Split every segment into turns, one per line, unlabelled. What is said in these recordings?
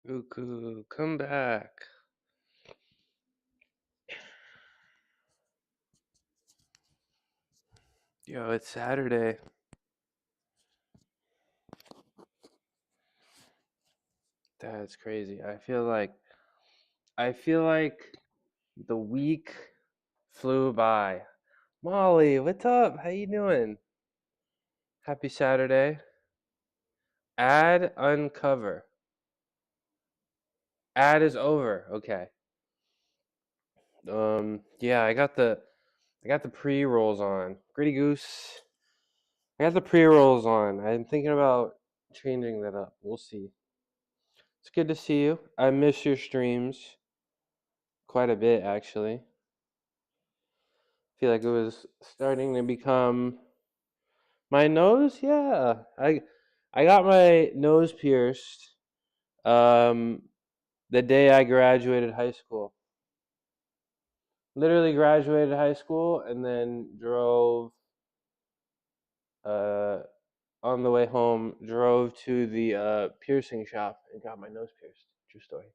Uku, come back. Yo, it's Saturday. That's crazy. I feel like the week flew by. Molly, what's up? How you doing? Happy Saturday. Ad uncover. Ad is over. Okay. Yeah, I got the pre-rolls on. Gritty Goose. I got the pre-rolls on. I'm thinking about changing that up. We'll see. It's good to see you. I miss your streams quite a bit, actually. Feel like it was starting to become my nose. Yeah, I got my nose pierced um, the day I graduated high school. Literally graduated high school and then drove uh, on the way home. Drove to the piercing shop and got my nose pierced. True story.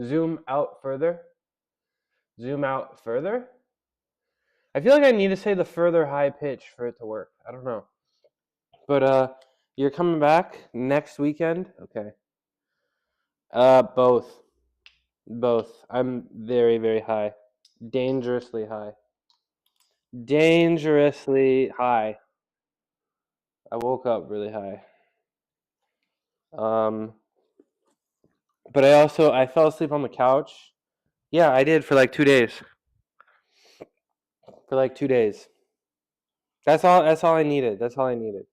Zoom out further. Zoom out further. I feel like I need to say the further high pitch for it to work. I don't know. But you're coming back next weekend? Okay. Both. Both. I'm very, very high. Dangerously high. Dangerously high. I woke up really high. Um, but I fell asleep on the couch. Yeah, I did for like 2 days. For like 2 days. That's all I needed. That's all I needed.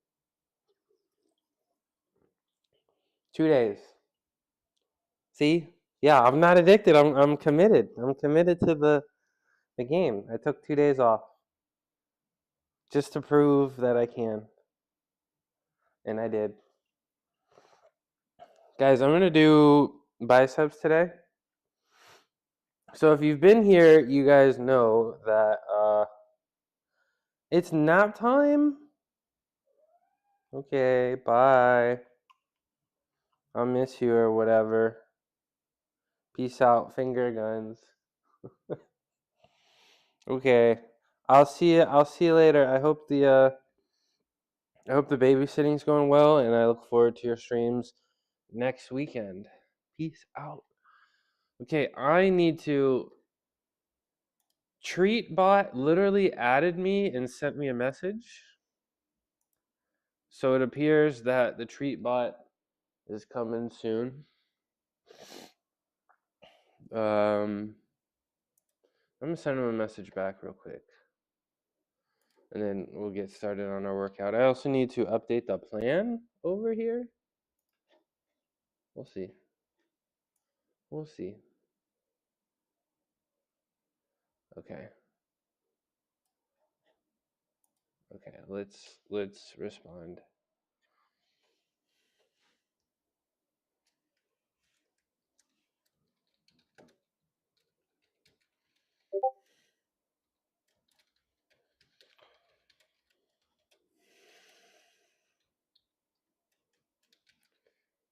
2 days. See? Yeah, I'm not addicted. I'm committed. I'm committed to the game. I took 2 days off just to prove that I can. And I did. Guys, I'm gonna do biceps today. So if you've been here, you guys know that it's nap time. Okay, bye. I'll miss you or whatever. Peace out, finger guns. Okay, I'll see you. I'll see you later. I hope the babysitting's going well, and I look forward to your streams next weekend. Peace out. Okay, I need to. Treatbot literally added me and sent me a message. So it appears that the Treatbot is coming soon. I'm gonna send him a message back real quick. And then we'll get started on our workout. I also need to update the plan over here. We'll see. We'll see. Okay. Okay, let's respond.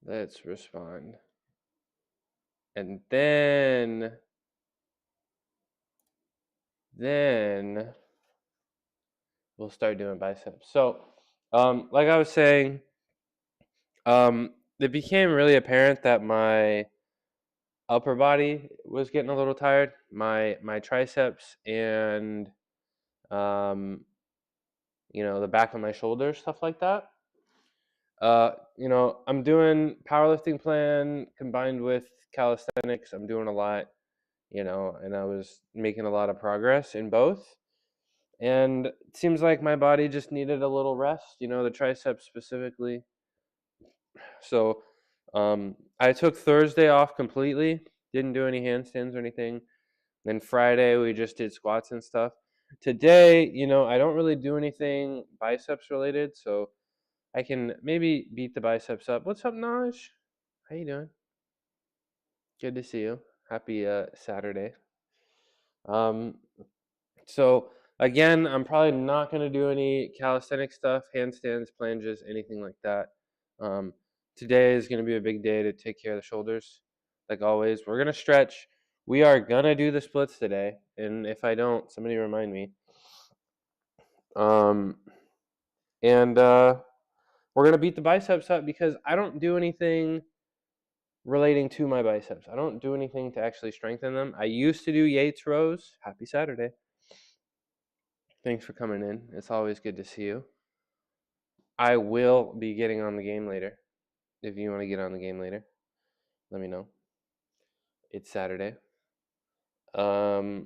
Let's respond. And then we'll start doing biceps. So, like I was saying, it became really apparent that my upper body was getting a little tired. My triceps and um, the back of my shoulders, stuff like that. I'm doing powerlifting plan combined with calisthenics. I'm doing a lot, and I was making a lot of progress in both. And it seems like my body just needed a little rest, the triceps specifically. So I took Thursday off completely, didn't do any handstands or anything. Then Friday we just did squats and stuff. Today, I don't really do anything biceps related, so I can maybe beat the biceps up. What's up, Naj? How you doing? Good to see you. Happy Saturday. Um, so again, I'm probably not going to do any calisthenic stuff, handstands, planges, anything like that. Um, Today is going to be a big day to take care of the shoulders. like always. We're gonna stretch. We are gonna do the splits today, and if I don't, somebody remind me. Um, and we're gonna beat the biceps up because I don't do anything relating to my biceps. I don't do anything to actually strengthen them. I used to do Yates rows. Happy Saturday. Thanks for coming in. It's always good to see you. I will be getting on the game later. If you want to get on the game later, let me know. It's Saturday. But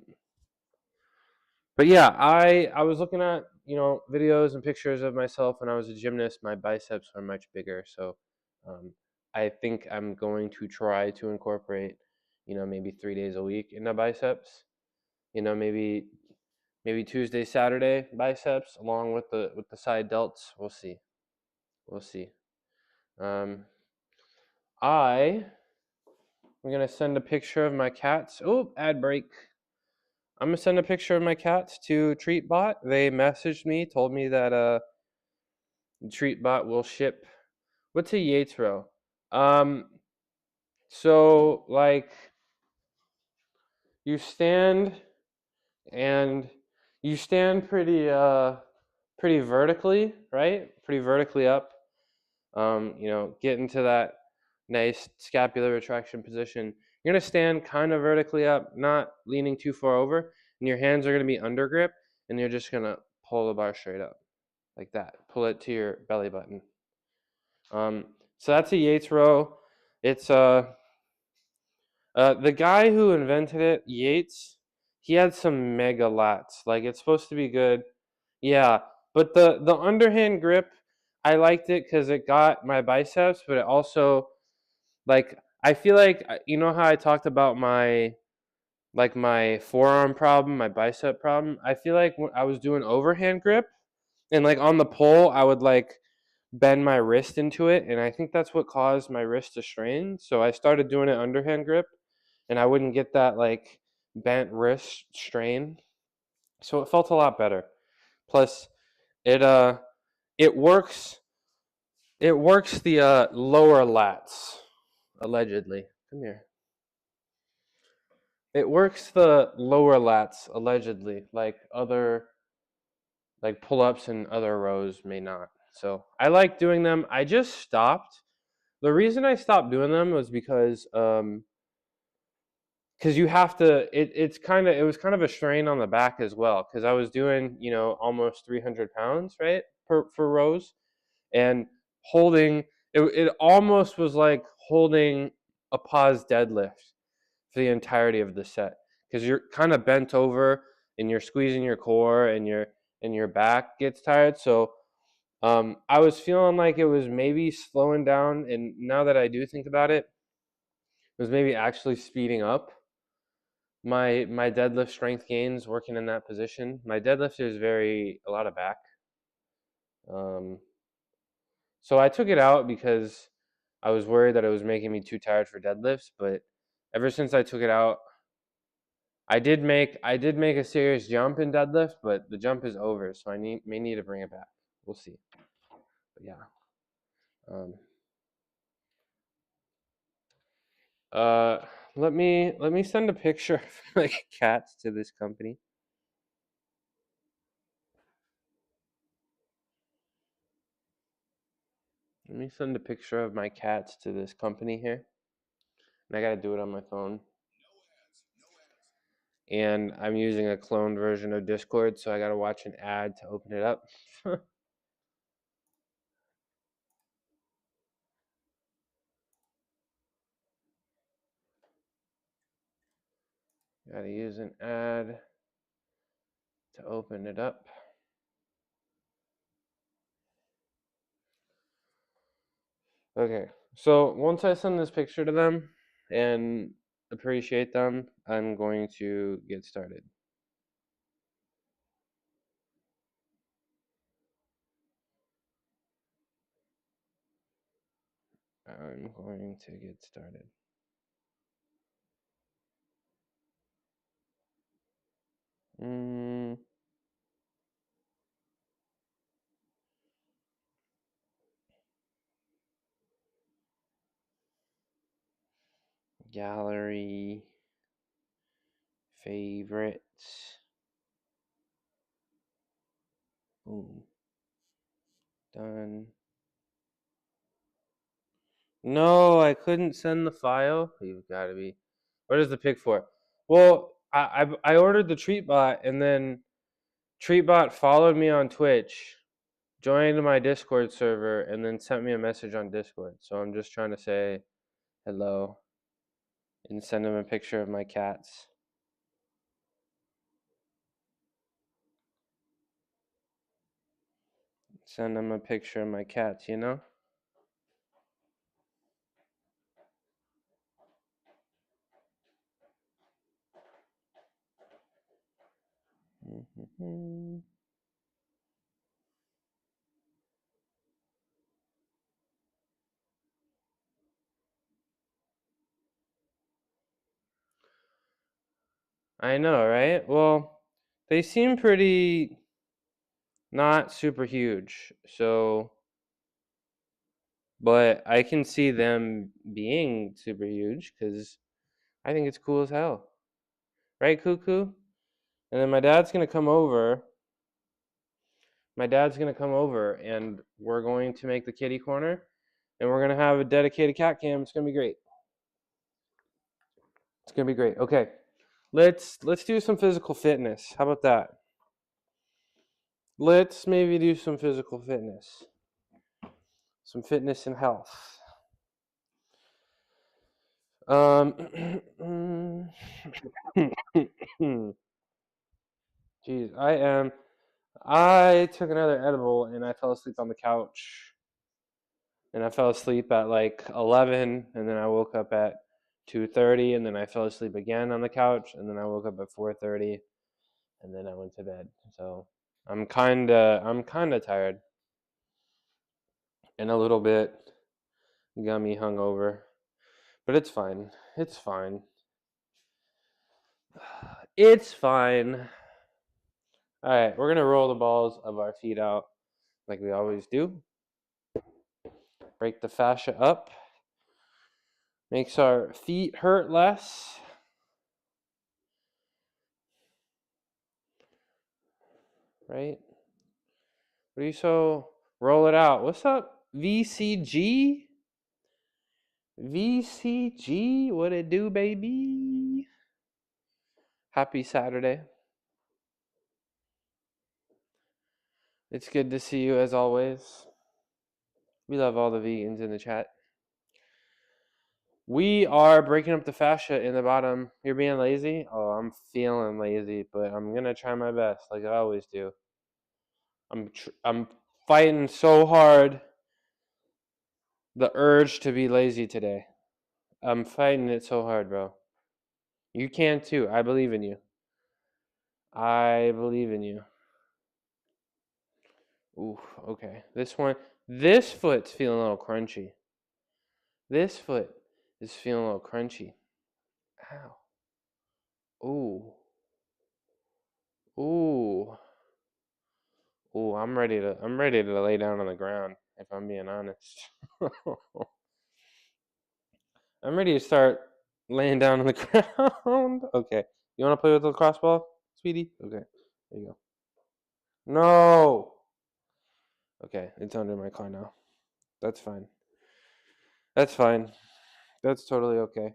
yeah, I was looking at, videos and pictures of myself when I was a gymnast. My biceps are much bigger, so I think I'm going to try to incorporate, maybe 3 days a week into biceps. Maybe Tuesday, Saturday biceps along with the side delts. We'll see. We'll see. I'm gonna send a picture of my cats. Oh, ad break. I'm gonna send a picture of my cats to TreatBot. They messaged me, told me that TreatBot will ship. What's a Yates row? So like you stand and you stand pretty vertically, right? Pretty vertically up. Get into that nice scapular retraction position. You're gonna stand kind of vertically up, not leaning too far over, and your hands are gonna be under grip, and you're just gonna pull the bar straight up, like that. Pull it to your belly button. So that's a Yates row. It's the guy who invented it, Yates. He had some mega lats. Like it's supposed to be good. Yeah, but the underhand grip, I liked it because it got my biceps, but it also like I feel like how I talked about my forearm problem, my bicep problem. I feel like when I was doing overhand grip and like on the pull, I would like bend my wrist into it, and I think that's what caused my wrist to strain. So I started doing it underhand grip, and I wouldn't get that like bent wrist strain. So it felt a lot better. Plus, it it works the lower lats allegedly. Come here. It works the lower lats allegedly, like other like pull-ups and other rows may not. So I like doing them. I just stopped. The reason I stopped doing them was because you have to it was kind of a strain on the back as well because I was doing almost 300 pounds, right, for rows, and holding it almost was like holding a pause deadlift for the entirety of the set because you're kind of bent over and you're squeezing your core and your back gets tired. So I was feeling like it was maybe slowing down, and now that I do think about it, it was maybe actually speeding up my deadlift strength gains working in that position. My deadlift is a lot of back. So I took it out because I was worried that it was making me too tired for deadlifts, but ever since I took it out, I did make a serious jump in deadlift, but the jump is over, so I may need to bring it back. We'll see. But yeah. Let me send a picture of like cats to this company. Let me send a picture of my cats to this company here. And I gotta do it on my phone. And I'm using a cloned version of Discord, so I gotta watch an ad to open it up. Gotta use an ad to open it up. Okay, so once I send this picture to them and appreciate them, I'm going to get started. I'm going to get started. Gallery favorites. Boom. Done. No, I couldn't send the file. You've got to be. What is the pick for? Well, I ordered the Treatbot, and then Treatbot followed me on Twitch, joined my Discord server, and then sent me a message on Discord. So I'm just trying to say hello and send him a picture of my cats. Send him a picture of my cats, you know? Mm-hmm. I know, right? Well, they seem pretty not super huge. So, but I can see them being super huge because I think it's cool as hell. Right, Cuckoo? And then my dad's going to come over. My dad's going to come over and we're going to make the kitty corner and we're going to have a dedicated cat cam. It's going to be great. It's going to be great. Okay. Let's do some physical fitness. How about that? Let's maybe do some physical fitness. Some fitness and health. Jeez, I took another edible and I fell asleep on the couch. And I fell asleep at like 11 and then I woke up at 2:30 and then I fell asleep again on the couch and then I woke up at 4:30 and then I went to bed. So, I'm kind of tired and a little bit gummy hungover. But it's fine. It's fine. It's fine. All right, we're going to roll the balls of our feet out like we always do. Break the fascia up. Makes our feet hurt less. Right? What are you so... Roll it out. What's up, VCG? VCG? What it do, baby? Happy Saturday. It's good to see you as always. We love all the vegans in the chat. We are breaking up the fascia in the bottom. You're being lazy? Oh, I'm feeling lazy, but I'm going to try my best like I always do. I'm fighting so hard the urge to be lazy today. I'm fighting it so hard, bro. You can too. I believe in you. I believe in you. Ooh, okay. This foot's feeling a little crunchy. This foot is feeling a little crunchy. Ow. Ooh. Ooh. Ooh, I'm ready to lay down on the ground, if I'm being honest. I'm ready to start laying down on the ground. Okay. You want to play with the lacrosse ball, sweetie? Okay. There you go. No. Okay, it's under my car now. That's fine. That's fine. That's totally okay.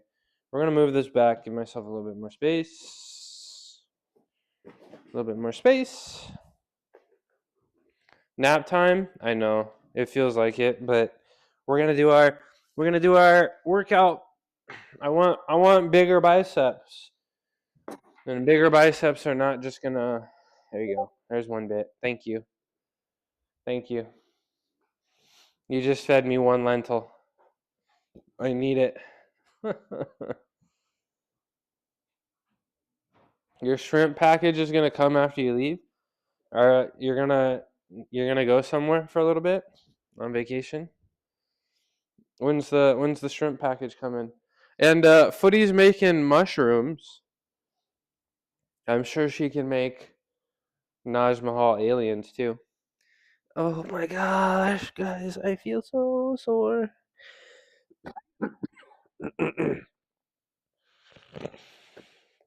We're going to move this back, give myself a little bit more space. A little bit more space. Nap time? I know. It feels like it, but we're going to do our workout. I want bigger biceps. And bigger biceps are not just going to... There you go. There's one bit. Thank you. Thank you. You just fed me one lentil. I need it. Your shrimp package is gonna come after you leave. Or you're gonna go somewhere for a little bit on vacation. When's the shrimp package coming? And Footy's making mushrooms. I'm sure she can make Naj Mahal aliens too. Oh my gosh, guys, I feel so sore.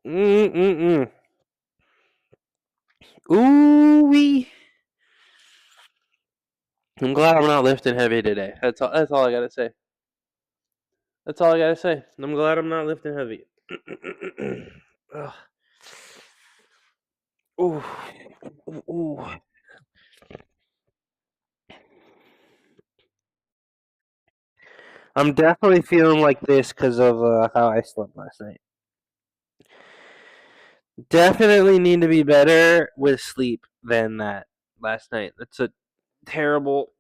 Mm-mm-mm. Ooh-wee. I'm glad I'm not lifting heavy today. That's all I gotta say. That's all I gotta say. I'm glad I'm not lifting heavy. Ugh. Ooh. Ooh. I'm definitely feeling like this because of how I slept last night. Definitely need to be better with sleep than that last night. That's a terrible,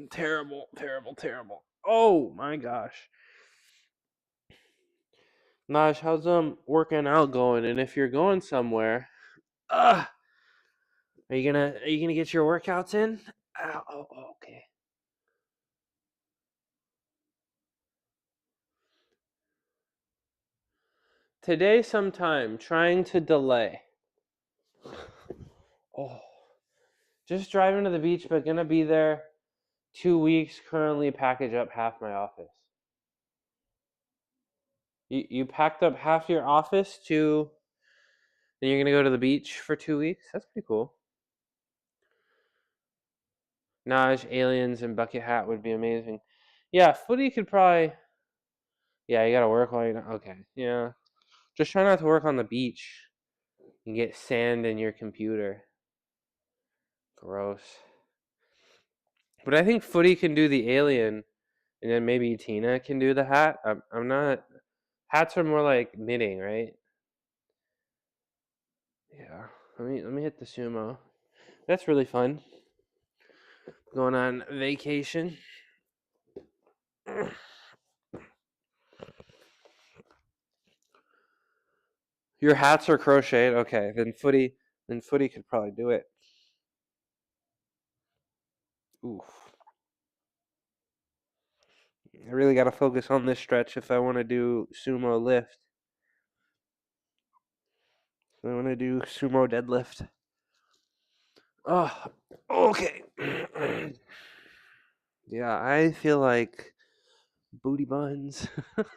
terrible, terrible, terrible. Oh my gosh. Naj, how's working out going? And if you're going somewhere, uh, are you gonna get your workouts in? Oh, okay. Today sometime trying to delay. Oh, just driving to the beach, but gonna be there 2 weeks. Currently package up half my office. You packed up half your office to, and you're gonna go to the beach for 2 weeks. That's pretty cool. Naj, aliens, and bucket hat would be amazing. Yeah, footy could probably. Yeah, you gotta work while you're not. Okay, yeah. Just try not to work on the beach. You get sand in your computer. Gross. But I think footy can do the alien, and then maybe Tina can do the hat. I'm not. Hats are more like knitting, right? Yeah. Let me hit the sumo. That's really fun. Going on vacation. Your hats are crocheted. Okay, then footy could probably do it. Oof. I really got to focus on this stretch if I want to do sumo lift. I want to do sumo deadlift. Oh, okay. Yeah, I feel like booty buns.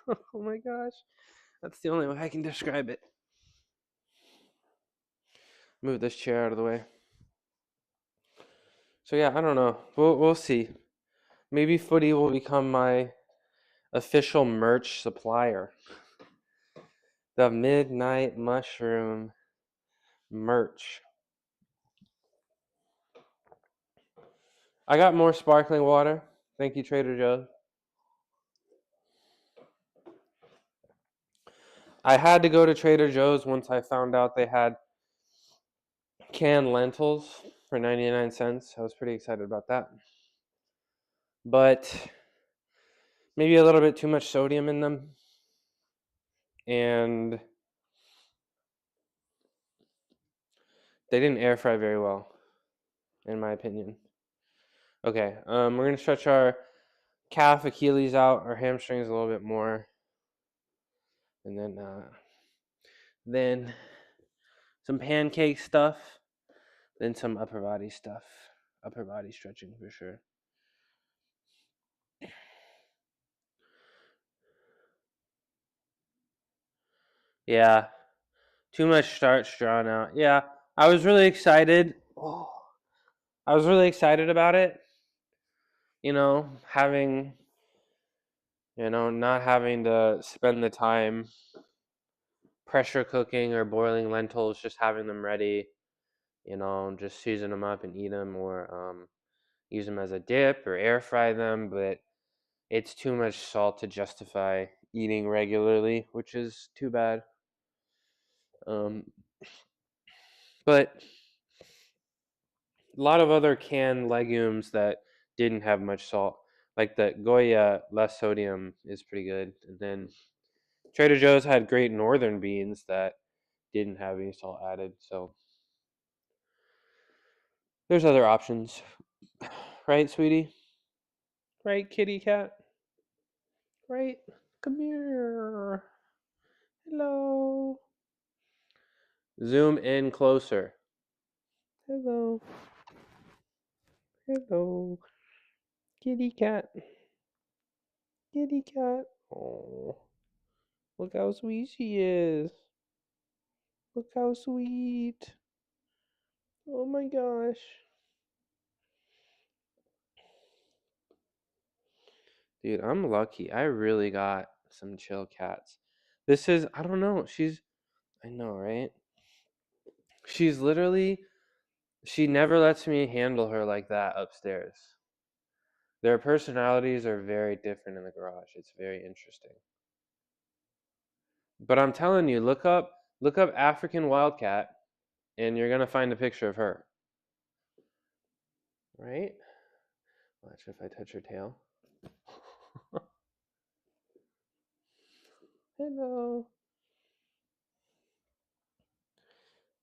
Oh my gosh. That's the only way I can describe it. Move this chair out of the way. So yeah, I don't know. We'll see. Maybe footy will become my official merch supplier. The Midnight Mushroom merch. I got more sparkling water. Thank you, Trader Joe's. I had to go to Trader Joe's once I found out they had canned lentils for 99 cents. I was pretty excited about that. But maybe a little bit too much sodium in them. And they didn't air fry very well, in my opinion. Okay, we're going to stretch our calf Achilles out, our hamstrings a little bit more. And then some pancake stuff, then some upper body stuff. Upper body stretching for sure. Yeah, too much starch drawn out. Yeah, I was really excited. Oh, I was really excited about it. Having, not having to spend the time pressure cooking or boiling lentils, just having them ready, just season them up and eat them, or use them as a dip or air fry them. But it's too much salt to justify eating regularly, which is too bad. But a lot of other canned legumes that didn't have much salt, like the Goya less sodium, is pretty good. And then Trader Joe's had great northern beans that didn't have any salt added. So there's other options. Right, sweetie? Right, kitty cat? Right? Come here. Hello. Zoom in closer. Hello. Hello. Kitty cat. Kitty cat. Oh. Look how sweet she is. Look how sweet. Oh my gosh. Dude, I'm lucky. I really got some chill cats. This is, I don't know. I know, right? She's literally, she never lets me handle her like that upstairs. Their personalities are very different in the garage. It's very interesting. But I'm telling you, look up African wildcat and you're gonna find a picture of her. Right? Watch if I touch her tail. Hello.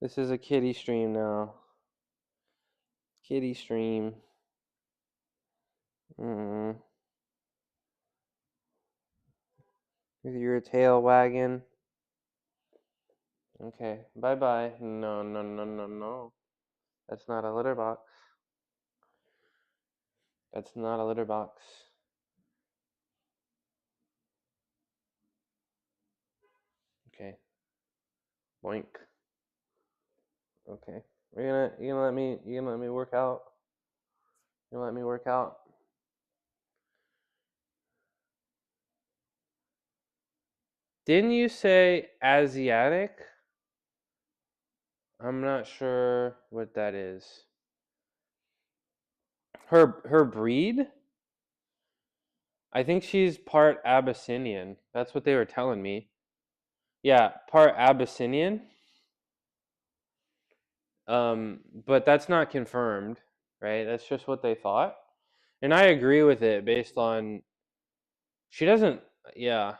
This is a kitty stream now. Kitty stream. Mm. With your tail wagging. Okay. Bye bye. No, no, no, no, no. That's not a litter box. That's not a litter box. Okay. Boink. Okay. You gonna let me work out? You gonna let me work out? Didn't you say Asiatic? I'm not sure what that is. Her breed? I think she's part Abyssinian. That's what they were telling me. Yeah, part Abyssinian. But that's not confirmed, right? That's just what they thought. And I agree with it based on she doesn't yeah.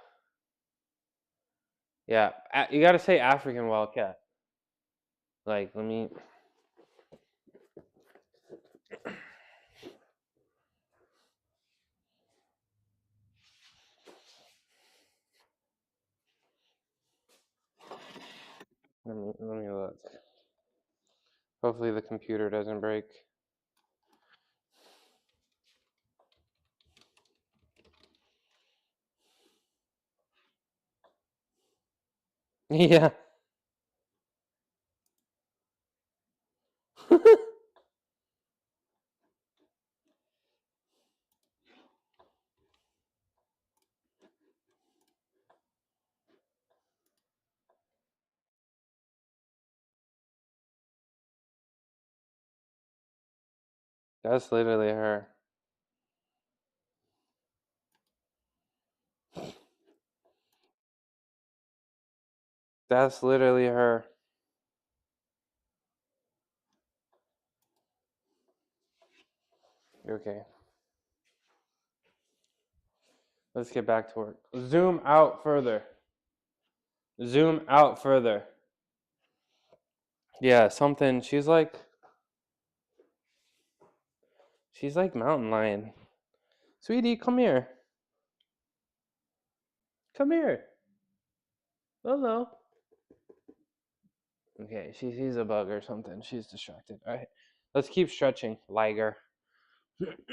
Yeah, you got to say African wildcat. Like, let me look. Hopefully the computer doesn't break. Yeah. That's literally her. That's literally her. Okay. Let's get back to work. Zoom out further. Zoom out further. Yeah, something. She's like mountain lion. Sweetie, come here. Come here. Hello. Okay, she sees a bug or something. She's distracted. All right. Let's keep stretching, Liger.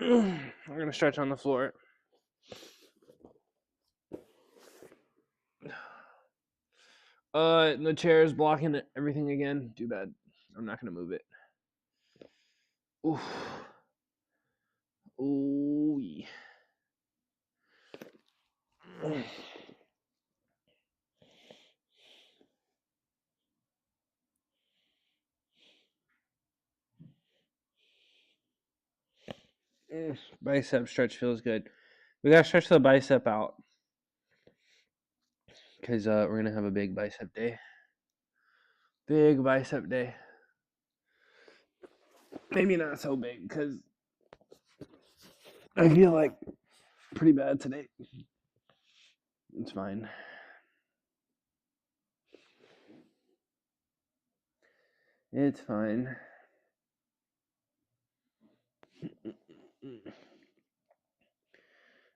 We're gonna stretch on the floor. The chair is blocking everything again. Too bad. I'm not gonna move it. Oof. Ooh. Bicep stretch feels good. We gotta stretch the bicep out because we're gonna have a big bicep day. Big bicep day. Maybe not so big because I feel like pretty bad today. It's fine. It's fine.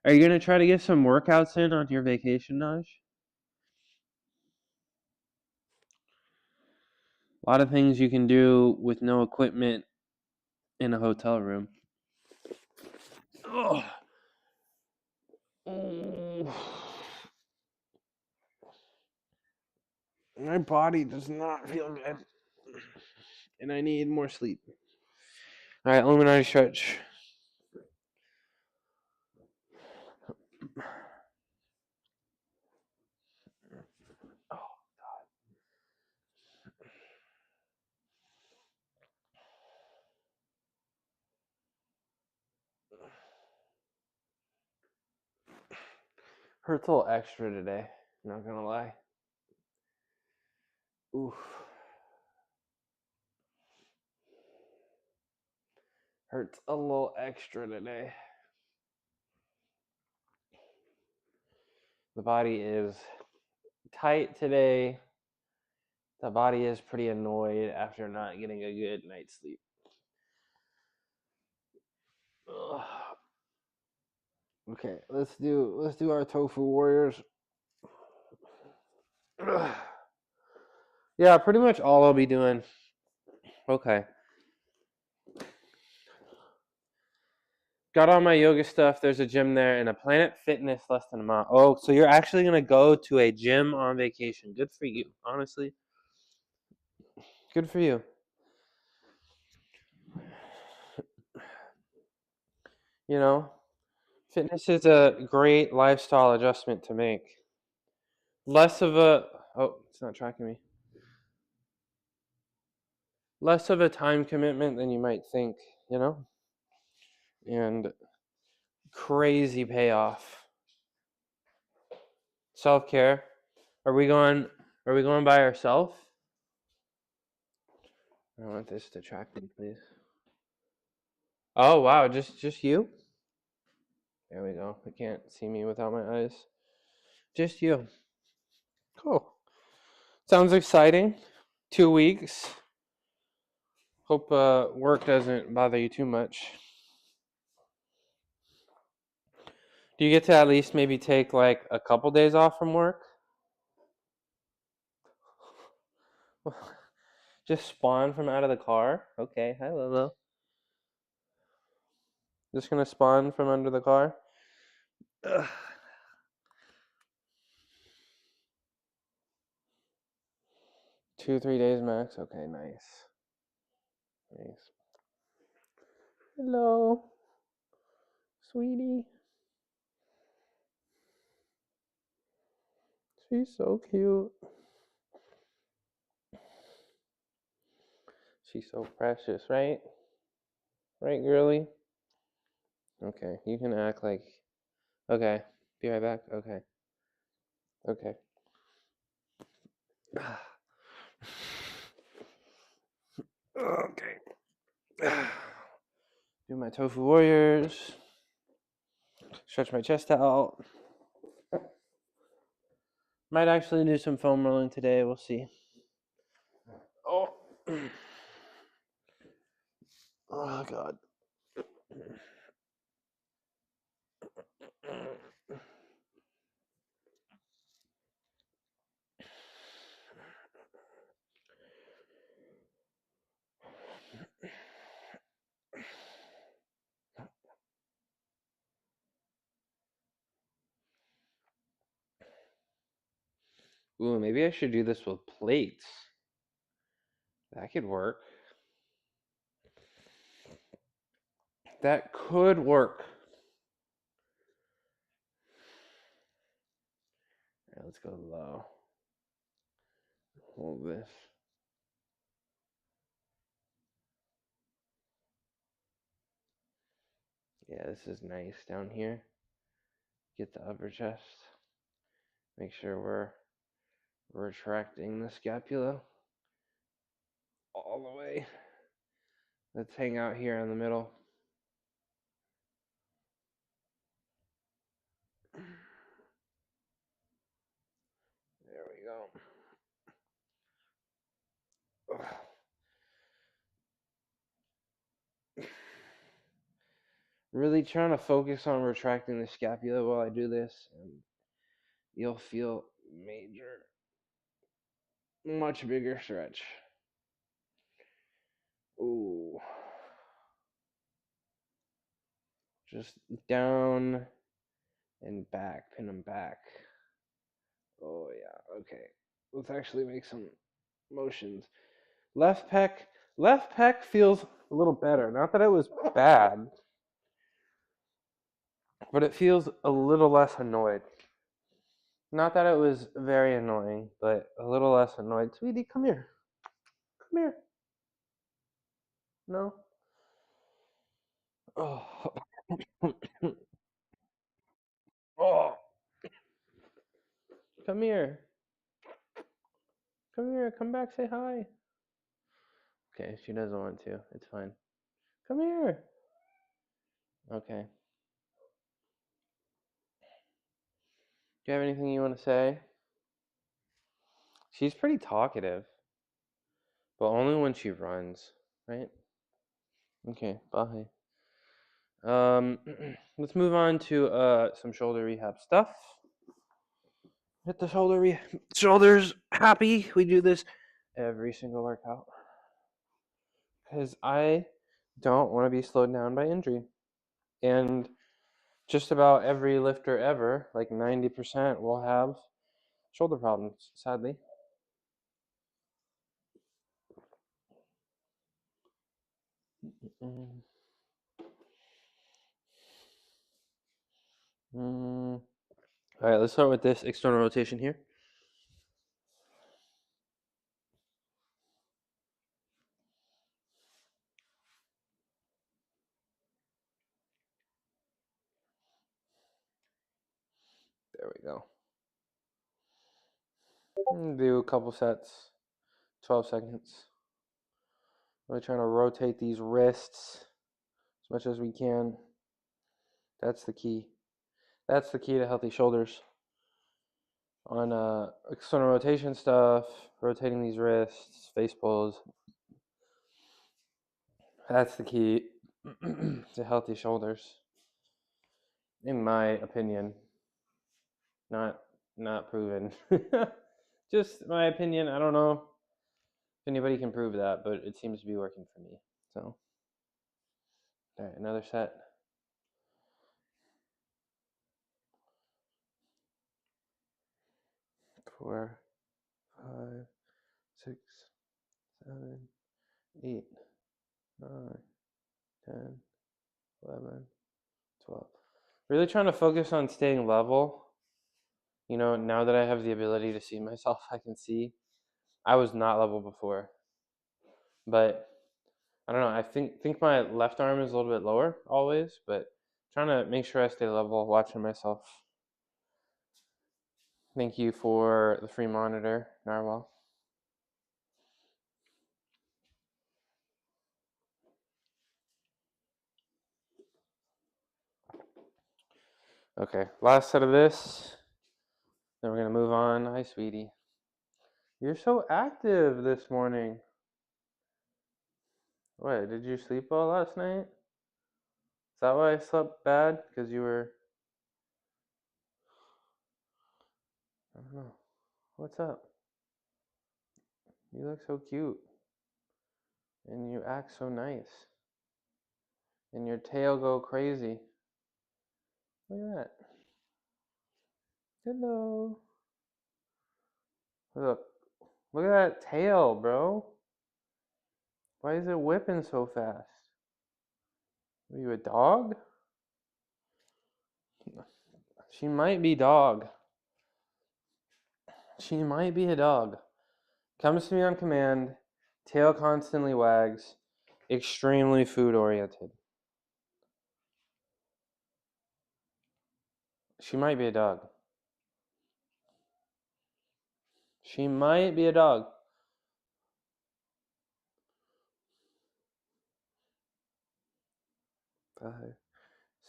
Are you gonna try to get some workouts in on your vacation, Naj? A lot of things you can do with no equipment in a hotel room. Oh. My body does not feel good. And I need more sleep. All right, Illuminati stretch. Oh, hurts a little extra today. Not gonna lie. Oof. Hurts a little extra today. The body is tight today. The body is pretty annoyed after not getting a good night's sleep. Ugh. Okay, let's do our tofu warriors. Ugh. Yeah, pretty much all I'll be doing. Okay. Got all my yoga stuff. There's a gym there and a Planet Fitness less than a mile. Oh, so you're actually gonna go to a gym on vacation. Good for you, honestly. Good for you. You know, fitness is a great lifestyle adjustment to make. Less of a it's not tracking me. Less of a time commitment than you might think, you know? And crazy payoff. Self-care. Are we going by ourselves? I want this to track me, please. Oh wow, just you? There we go. I can't see me without my eyes. Just you. Cool. Sounds exciting. 2 weeks. Hope work doesn't bother you too much. Do you get to at least maybe take like a couple days off from work? Just spawn from out of the car? Okay, hi Lolo. Just gonna spawn from under the car? Ugh. 2-3 days max? Okay, nice. Nice. Hello. Sweetie. She's so cute. She's so precious, right? Right, girly? Okay, you can act like... Okay, be right back. Okay. Okay. Okay. Do my tofu warriors. Stretch my chest out. Might actually do some foam rolling today. We'll see. Oh. Oh, God. Ooh, maybe I should do this with plates. That could work. That could work. All right, let's go low. Hold this. Yeah, this is nice down here. Get the upper chest. Make sure we're retracting the scapula all the way. Let's hang out here in the middle. There we go. Really trying to focus on retracting the scapula while I do this, and you'll feel much bigger stretch. Ooh. Just down and back, pin them back. Oh yeah, okay. Let's actually make some motions. Left pec feels a little better. Not that it was bad, but it feels a little less annoyed. Not that it was very annoying, but a little less annoyed. Sweetie, come here. Come here. No? Oh. Oh. Come here. Come here. Come back. Say hi. Okay, she doesn't want to. It's fine. Come here. Okay. Do you have anything you want to say? She's pretty talkative, but only when she runs, right? Okay, bye. Let's move on to some shoulder rehab stuff. Get the shoulders happy. We do this every single workout because I don't want to be slowed down by injury. And just about every lifter ever, like 90%, will have shoulder problems, sadly. All right, let's start with this external rotation here. There we go. Do a couple sets, 12 seconds. Really trying to rotate these wrists as much as we can. That's the key. That's the key to healthy shoulders. On external rotation stuff, rotating these wrists, face pulls. That's the key to healthy shoulders, in my opinion. Not proven. Just my opinion. I don't know if anybody can prove that, but it seems to be working for me. So, all right, another set. 4, 5, 6, 7, 8, 9, 10, 11, 12. Really trying to focus on staying level. You know, now that I have the ability to see myself, I can see. I was not level before. But I don't know, I think my left arm is a little bit lower always, but trying to make sure I stay level, watching myself. Thank you for the free monitor, Narwhal. Okay, last set of this. Then we're gonna move on. Hi, sweetie. You're so active this morning. What, did you sleep well last night? Is that why I slept bad? Because you were... I don't know. What's up? You look so cute. And you act so nice. And your tail go crazy. Look at that. Hello. Look. Look at that tail, bro. Why is it whipping so fast? Are you a dog? She might be dog. She might be a dog. Comes to me on command. Tail constantly wags. Extremely food oriented. She might be a dog. She might be a dog. Five,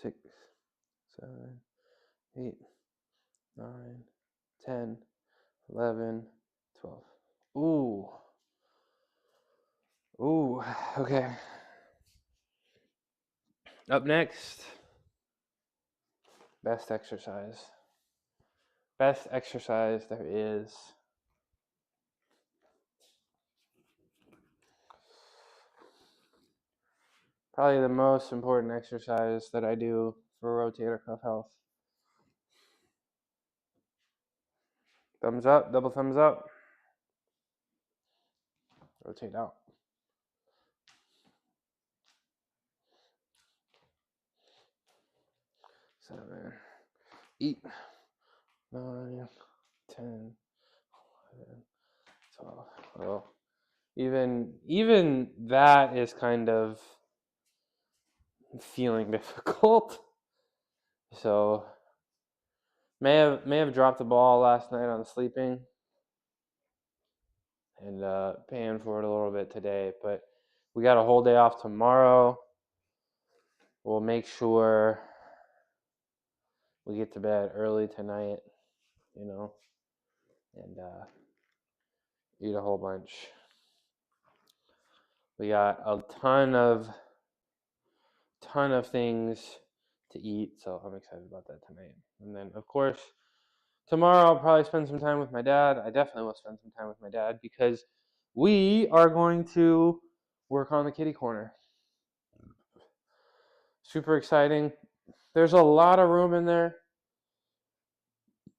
6, 7, 8, 9, 10, 11, 12. Ooh. Ooh. Okay. Up next. Best exercise. Best exercise there is. Probably the most important exercise that I do for rotator cuff health. Thumbs up, double thumbs up. Rotate out. 7, 8, 9, 10, 11, 12. Oh, even that is kind of feeling difficult. So may have dropped the ball last night on sleeping, and paying for it a little bit today. But we got a whole day off tomorrow. We'll make sure we get to bed early tonight, and eat a whole bunch. We got a ton of things to eat, so I'm excited about that tonight. And then, of course, tomorrow I'll probably spend some time with my dad. I definitely will spend some time with my dad because we are going to work on the kitty corner. Super exciting. There's a lot of room in there.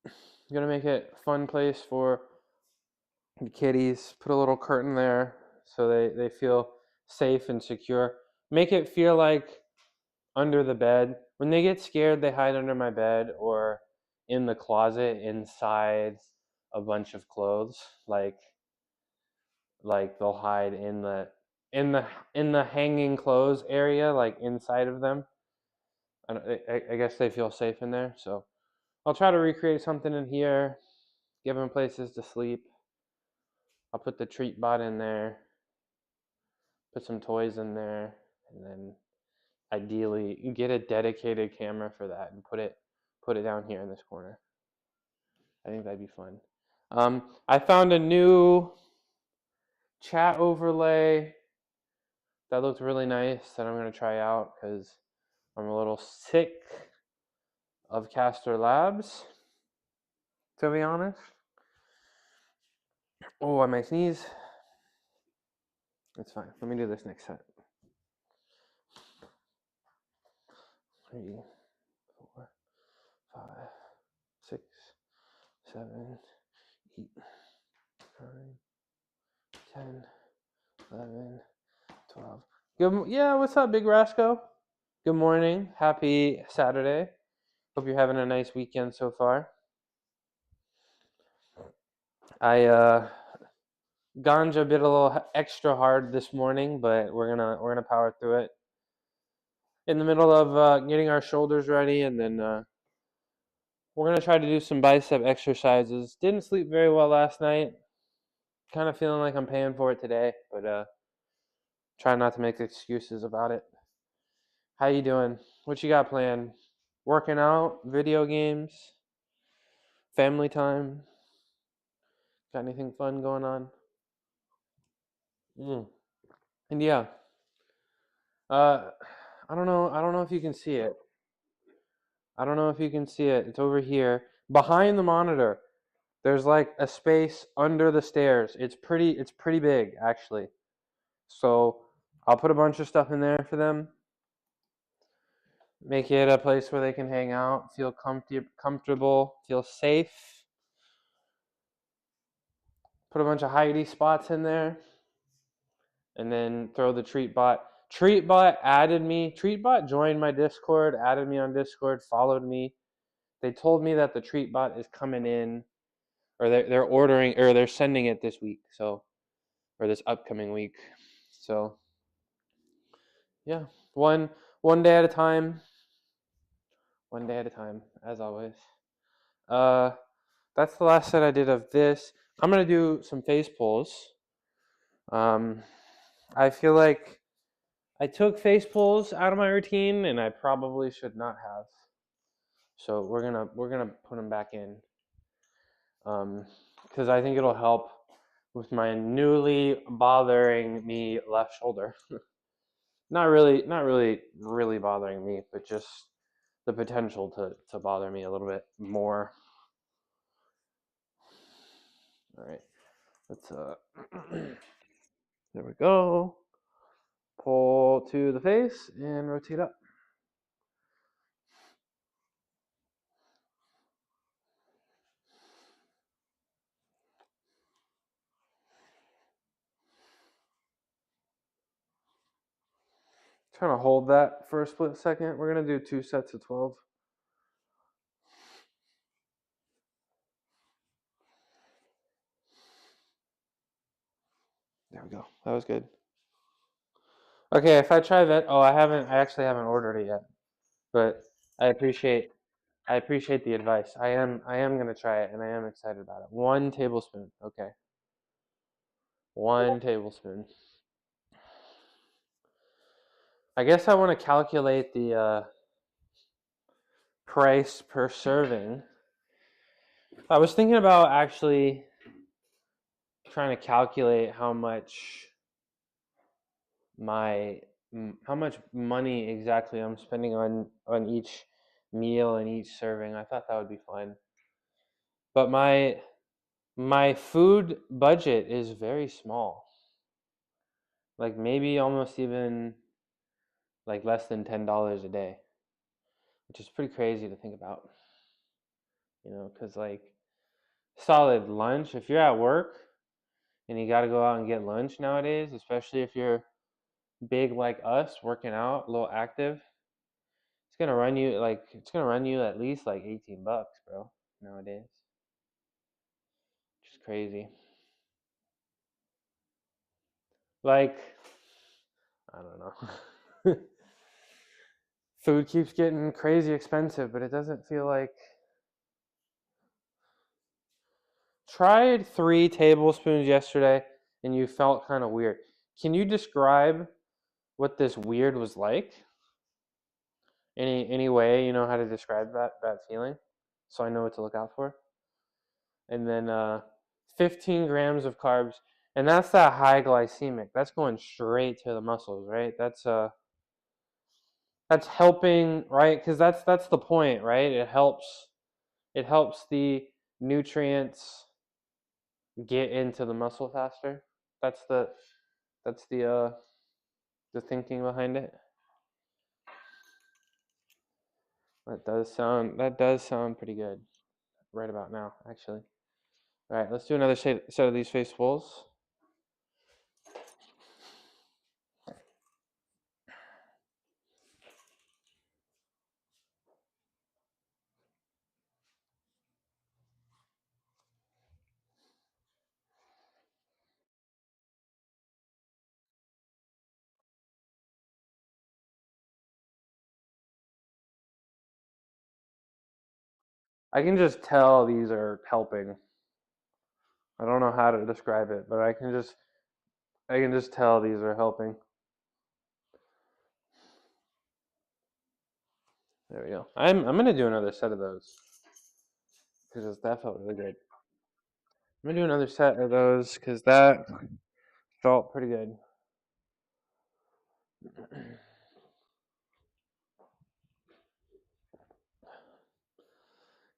I'm going to make it a fun place for the kitties. Put a little curtain there so they feel safe and secure. Make it feel like under the bed. When they get scared, they hide under my bed or in the closet inside a bunch of clothes. Like they'll hide in the hanging clothes area, like inside of them. I guess they feel safe in there. So I'll try to recreate something in here, give them places to sleep. I'll put the treat bot in there, put some toys in there, and then ideally get a dedicated camera for that and put it down here in this corner. I think that'd be fun. I found a new chat overlay that looked really nice that I'm going to try out because I'm a little sick of Caster Labs, to be honest. Oh, I might sneeze. It's fine. Let me do this next set. 3, 4, 5, 6, 7, 8, 9, 10, 11, 12. Yeah, what's up, Big Rasco? Good morning. Happy Saturday. Hope you're having a nice weekend so far. I ganja bit a little extra hard this morning, but we're gonna power through it. In the middle of getting our shoulders ready, and then we're gonna try to do some bicep exercises. Didn't sleep very well last night. Kind of feeling like I'm paying for it today, but try not to make excuses about it. How you doing? What you got planned? Working out? Video games? Family time? Got anything fun going on? And yeah, I don't know if you can see it. I don't know if you can see it. It's over here behind the monitor. There's like a space under the stairs. It's pretty big actually. So I'll put a bunch of stuff in there for them. Make it a place where they can hang out, feel comfortable, feel safe. Put a bunch of hidey spots in there. And then throw the Treatbot. Treatbot joined my Discord, added me on Discord, followed me. They told me that the Treatbot is coming in, or they're ordering, or they're sending it this week, or this upcoming week. So yeah, one day at a time. One day at a time, as always. That's the last set I did of this. I'm gonna do some face pulls. I feel like I took face pulls out of my routine, and I probably should not have. So we're gonna put them back in, because I think it'll help with my newly bothering me left shoulder. not really bothering me, but just the potential to bother me a little bit more. All right, let's there we go. Pull to the face and rotate up. trying to hold that for a split second. We're going to do 2 sets of 12. There we go. That was good. Okay, if I try that, I actually haven't ordered it yet, but I appreciate the advice. I am gonna try it, and I am excited about it. 1 tablespoon. Okay, 1 tablespoon. I guess I want to calculate the price per serving. I was thinking about actually trying to calculate how much money exactly I'm spending on each meal and each serving. I thought that would be fun. But my food budget is very small. Like maybe almost even like less than $10 a day, which is pretty crazy to think about. Cuz like solid lunch, if you're at work and you got to go out and get lunch nowadays, especially if you're big like us, working out, a little active, it's gonna run you at least like $18, bro, nowadays. Which is crazy. Like, I don't know. Food keeps getting crazy expensive, but it doesn't feel like. Tried 3 tablespoons yesterday and you felt kind of weird. Can you describe what this weird was like? Any way you know how to describe that feeling, so I know what to look out for? And then 15 grams of carbs, and that's that high glycemic. That's going straight to the muscles, right? That's helping, right? Because that's the point, right? It helps the nutrients get into the muscle faster. That's the thinking behind it. That does sound pretty good right about now, actually. All right, let's do another set of these face pulls. I can just tell these are helping. I don't know how to describe it, but I can just tell these are helping. There we go. I'm gonna do another set of those because that felt really good. I'm gonna do another set of those because that felt pretty good.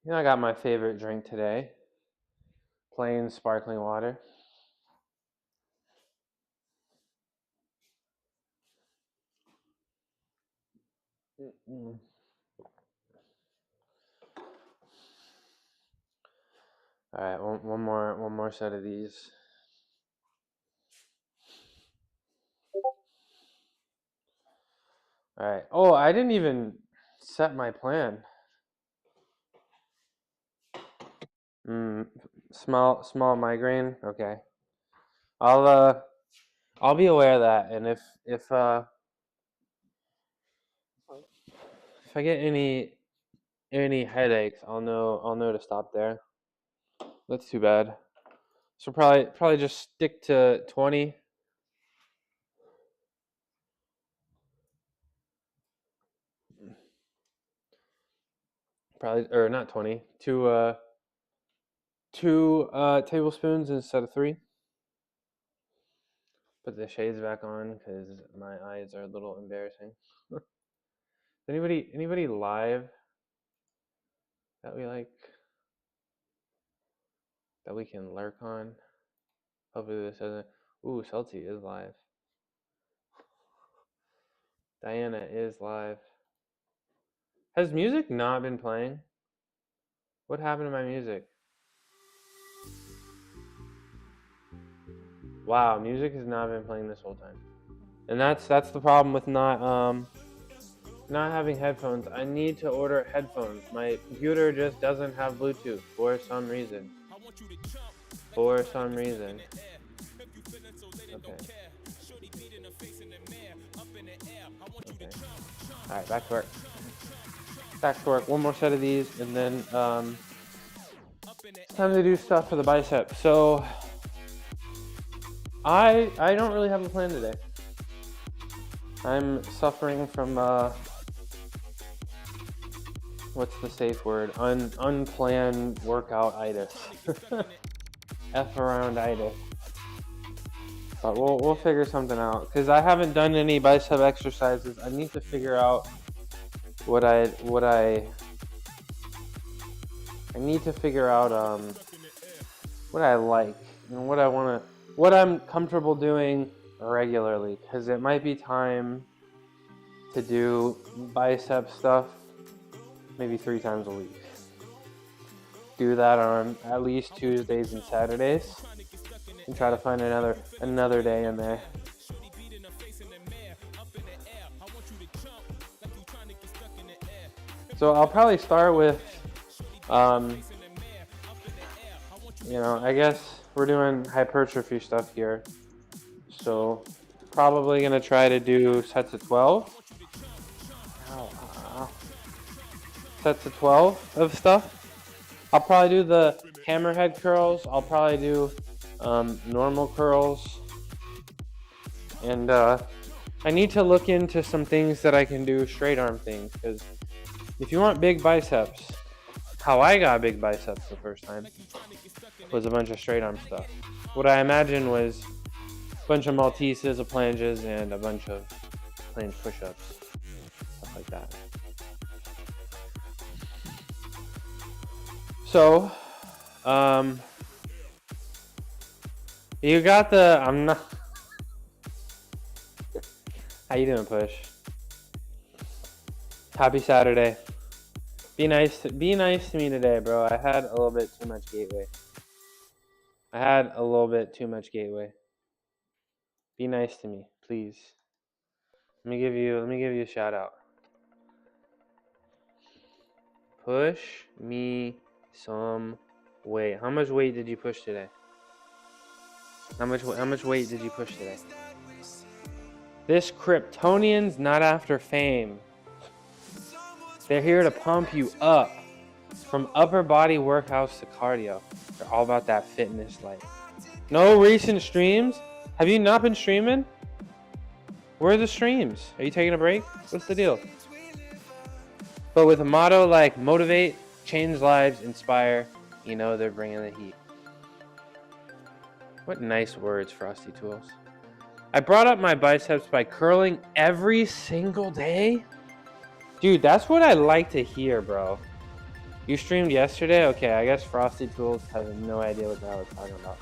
I got my favorite drink today, plain sparkling water. Mm-mm. All right, one more set of these. All right. Oh, I didn't even set my plan. Mm, small migraine. Okay. I'll be aware of that, and if I get any headaches, I'll know to stop there. That's too bad. So probably just stick to 20. Probably, or not 20. Two tablespoons instead of 3. Put the shades back on because my eyes are a little embarrassing. Anybody live that we can lurk on? Hopefully this doesn't. Ooh, Celti is live. Diana is live. Has music not been playing? What happened to my music? Wow, music has not been playing this whole time. And that's the problem with not having headphones. I need to order headphones. My computer just doesn't have Bluetooth for some reason. For some reason. Okay. Okay. Alright, back to work. Back to work. One more set of these, and then it's time to do stuff for the bicep. So I don't really have a plan today. I'm suffering from what's the safe word? Unplanned workout-itis. F-around-itis. But we'll figure something out, because I haven't done any bicep exercises. I need to figure out what I need to figure out what I like and what I'm comfortable doing regularly, because it might be time to do bicep stuff maybe 3 times a week. Do that on at least Tuesdays and Saturdays, and try to find another day in there. So I'll probably start with I guess we're doing hypertrophy stuff here, so probably gonna try to do sets of 12. Sets of 12 of stuff. I'll probably do the hammerhead curls. I'll probably do normal curls. And I need to look into some things that I can do straight arm things, because if you want big biceps, how I got big biceps the first time was a bunch of straight arm stuff. What I imagined was a bunch of Malteses, a planges, and a bunch of planche push-ups, stuff like that. So, you got the, how you doing, Push? Happy Saturday. Be nice to me today, bro. I had a little bit too much gateway. Be nice to me, please. Let me give you a shout out. Push me some weight. How much weight did you push today? How much weight did you push today? This Kryptonian's not after fame. They're here to pump you up. From upper body workouts to cardio. They're all about that fitness life. No recent streams? Have you not been streaming? Where are the streams? Are you taking a break? What's the deal? But with a motto like motivate, change lives, inspire, they're bringing the heat. What nice words, Frosty Tools. I brought up my biceps by curling every single day? Dude, that's what I like to hear, bro. You streamed yesterday? Okay, I guess Frosty Tools has no idea what the hell we're talking about.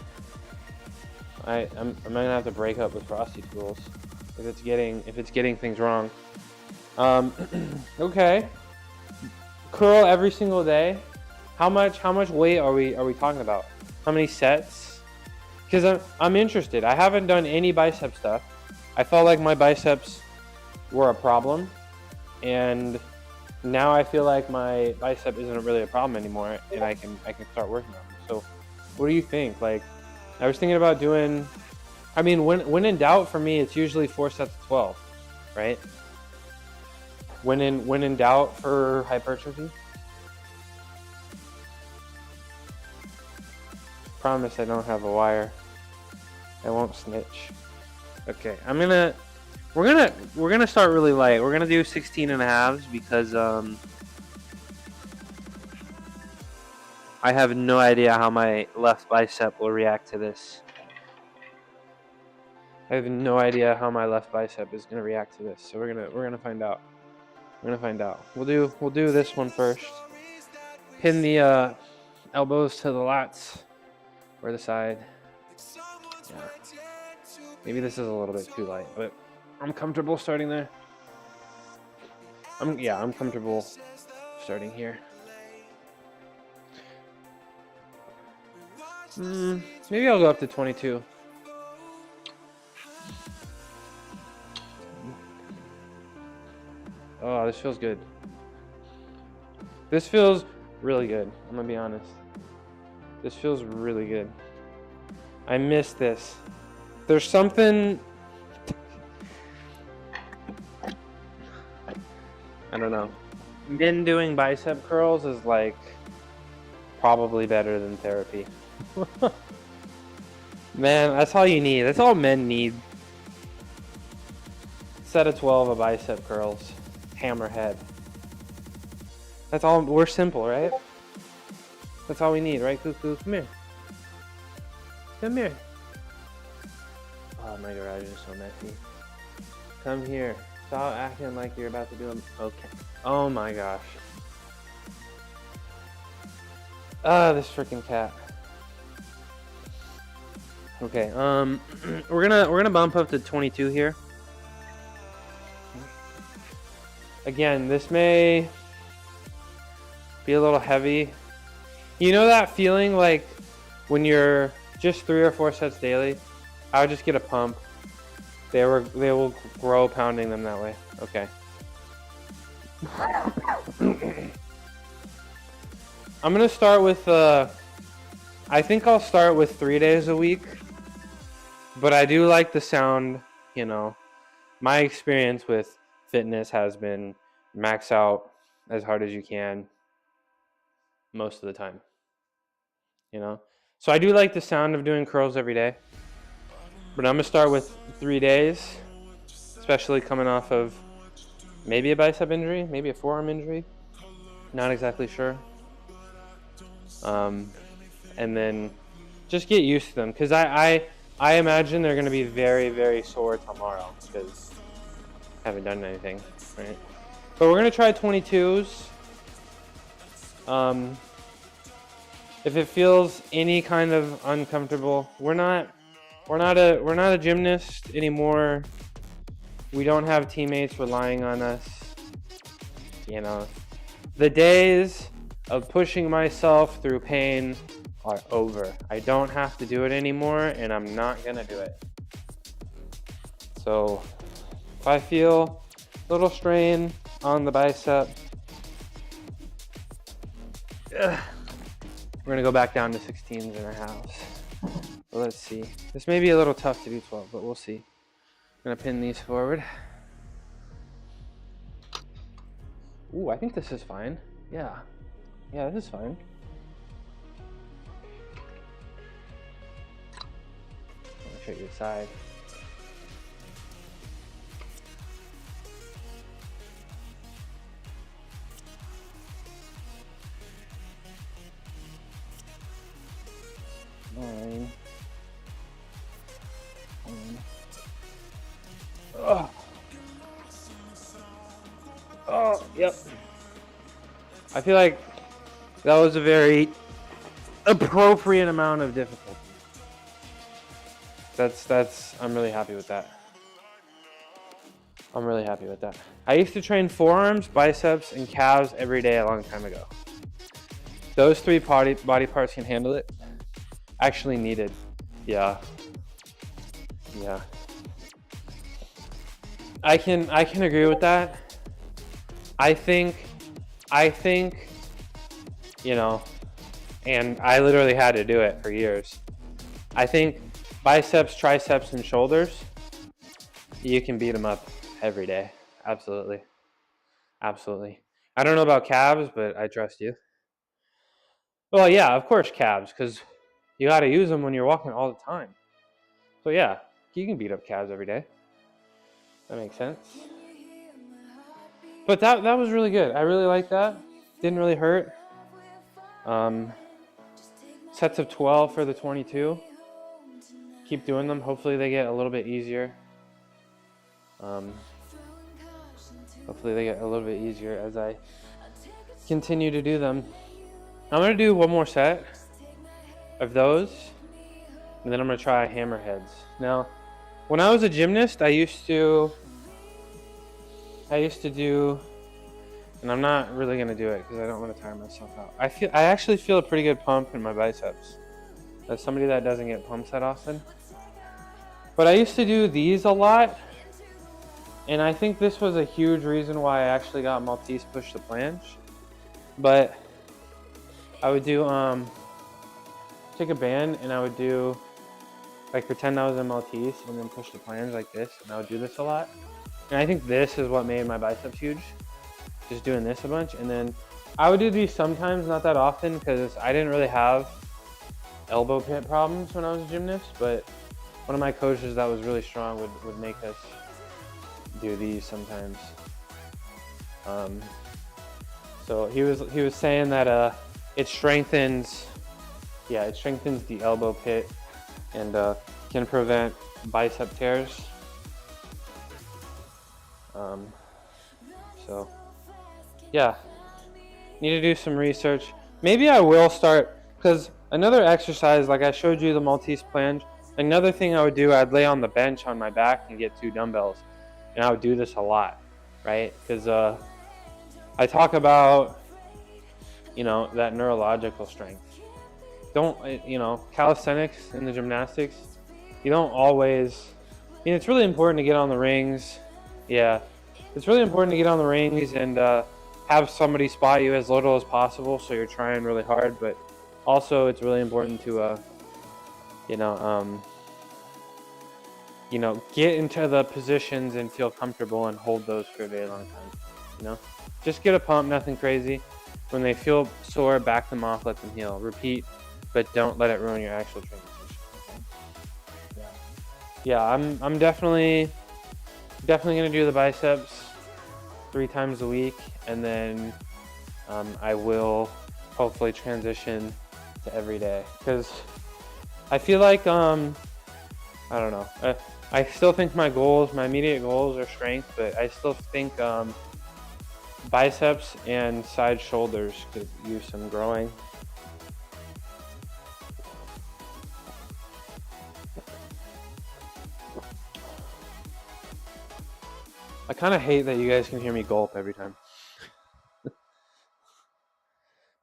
I'm gonna have to break up with Frosty Tools if it's getting things wrong. Okay. Curl every single day. How much weight are we talking about? How many sets? Because I'm interested. I haven't done any bicep stuff. I felt like my biceps were a problem, and now I feel like my bicep isn't really a problem anymore, and I can start working on them. So, what do you think? Like, I was thinking about doing. I mean, when in doubt, for me, it's usually 4 sets of 12, right? When in doubt for hypertrophy. Promise I don't have a wire. I won't snitch. Okay, we're gonna start really light. We're gonna do 16.5s because I have no idea how my left bicep will react to this. I have no idea how my left bicep is gonna react to this. So we're gonna find out. We'll do this one first. Pin the elbows to the lats or the side. Yeah. Maybe this is a little bit too light, but I'm comfortable starting there. I'm comfortable starting here. Maybe I'll go up to 22. Oh, this feels good. This feels really good. I'm gonna be honest. This feels really good. I miss this. There's something, I don't know. Men doing bicep curls is like probably better than therapy. Man, that's all you need. That's all men need. Set of 12 of bicep curls. Hammerhead. That's all. We're simple, right? That's all we need, right, Cuckoo? Come here. Come here. Oh, my garage is so messy. Come here. Stop acting like you're about to do them. Okay. Oh my gosh. Ah, this freaking cat. Okay. We're gonna bump up to 22 here. Again, this may be a little heavy. You know that feeling like when you're just 3 or 4 sets daily? I would just get a pump. They will grow pounding them that way. Okay. I'm gonna start with I think I'll start with 3 days a week. But I do like the sound, you know. My experience with fitness has been max out as hard as you can most of the time, you know. So I do like the sound of doing curls every day, but I'm gonna start with 3 days, especially coming off of maybe a bicep injury, maybe a forearm injury, not exactly sure. And then just get used to them, because I imagine they're gonna be very, very sore tomorrow because I haven't done anything, right? But we're gonna try 22s. If it feels any kind of uncomfortable, we're not a gymnast anymore. We don't have teammates relying on us. You know, the days of pushing myself through pain are over. I don't have to do it anymore, and I'm not gonna do it. So if I feel a little strain on the bicep, we're gonna go back down to 16s in our house. But let's see. This may be a little tough to do 12, but we'll see. I'm gonna pin these forward. Ooh, I think this is fine. Yeah, this is fine. I'll show you the side. Oh, yep. I feel like that was a very appropriate amount of difficulty. I'm really happy with that. I'm really happy with that. I used to train forearms, biceps, and calves every day a long time ago. Those 3 body parts can handle it. Actually needed. Yeah. I can agree with that. I think, you know, and I literally had to do it for years. I think biceps, triceps, and shoulders, you can beat them up every day. Absolutely. Absolutely. I don't know about calves, but I trust you. Well, yeah, of course calves, because you got to use them when you're walking all the time. So yeah, you can beat up calves every day. That makes sense. But that was really good. I really like that. Didn't really hurt. Sets of 12 for the 22. Keep doing them. Hopefully they get a little bit easier. As I continue to do them. I'm going to do one more set of those, and then I'm going to try hammerheads. Now, when I was a gymnast, I used to do, and I'm not really going to do it because I don't want to tire myself out. I actually feel a pretty good pump in my biceps. As somebody that doesn't get pumps that often. But I used to do these a lot. And I think this was a huge reason why I actually got Maltese push to planche. But I would do, take a band and I would do, like pretend I was a Maltese and then push the planche like this. And I would do this a lot. And I think this is what made my biceps huge. Just doing this a bunch. And then I would do these sometimes, not that often, because I didn't really have elbow pit problems when I was a gymnast. But one of my coaches that was really strong would make us do these sometimes. So he was saying that it strengthens the elbow pit and can prevent bicep tears. So yeah, need to do some research. Maybe I will start, because another exercise, like I showed you the Maltese planche, another thing I would do, I'd lay on the bench on my back and get 2 dumbbells, and I would do this a lot, right? Because I talk about, that neurological strength. Calisthenics and the gymnastics, you don't always, it's really important to get on the rings. Yeah, it's really important to get on the rings and have somebody spot you as little as possible, so you're trying really hard. But also, it's really important to, get into the positions and feel comfortable and hold those for a very long time. Just get a pump, nothing crazy. When they feel sore, back them off, let them heal. Repeat, but don't let it ruin your actual training session. Okay? Yeah, I'm definitely gonna do the biceps 3 times a week, and then I will hopefully transition to every day, because I feel like I don't know. I still think my immediate goals are strength, but I still think biceps and side shoulders could use some growing. I kind of hate that you guys can hear me gulp every time.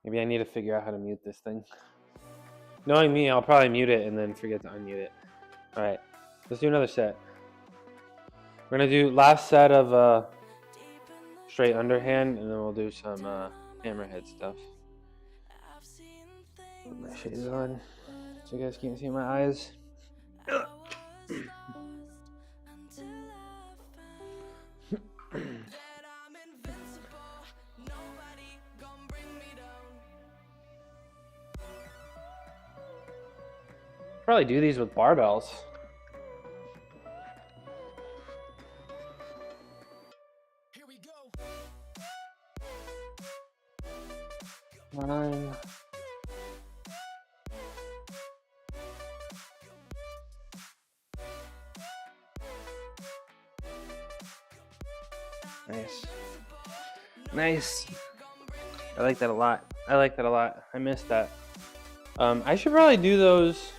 Maybe I need to figure out how to mute this thing. Knowing me, I'll probably mute it and then forget to unmute it. All right, let's do another set. We're gonna do last set of straight underhand, and then we'll do some hammerhead stuff. Put my shades on so you guys can't see my eyes. Probably do these with barbells. Here we go. 9. Nice. I like that a lot. I missed that. I should probably do those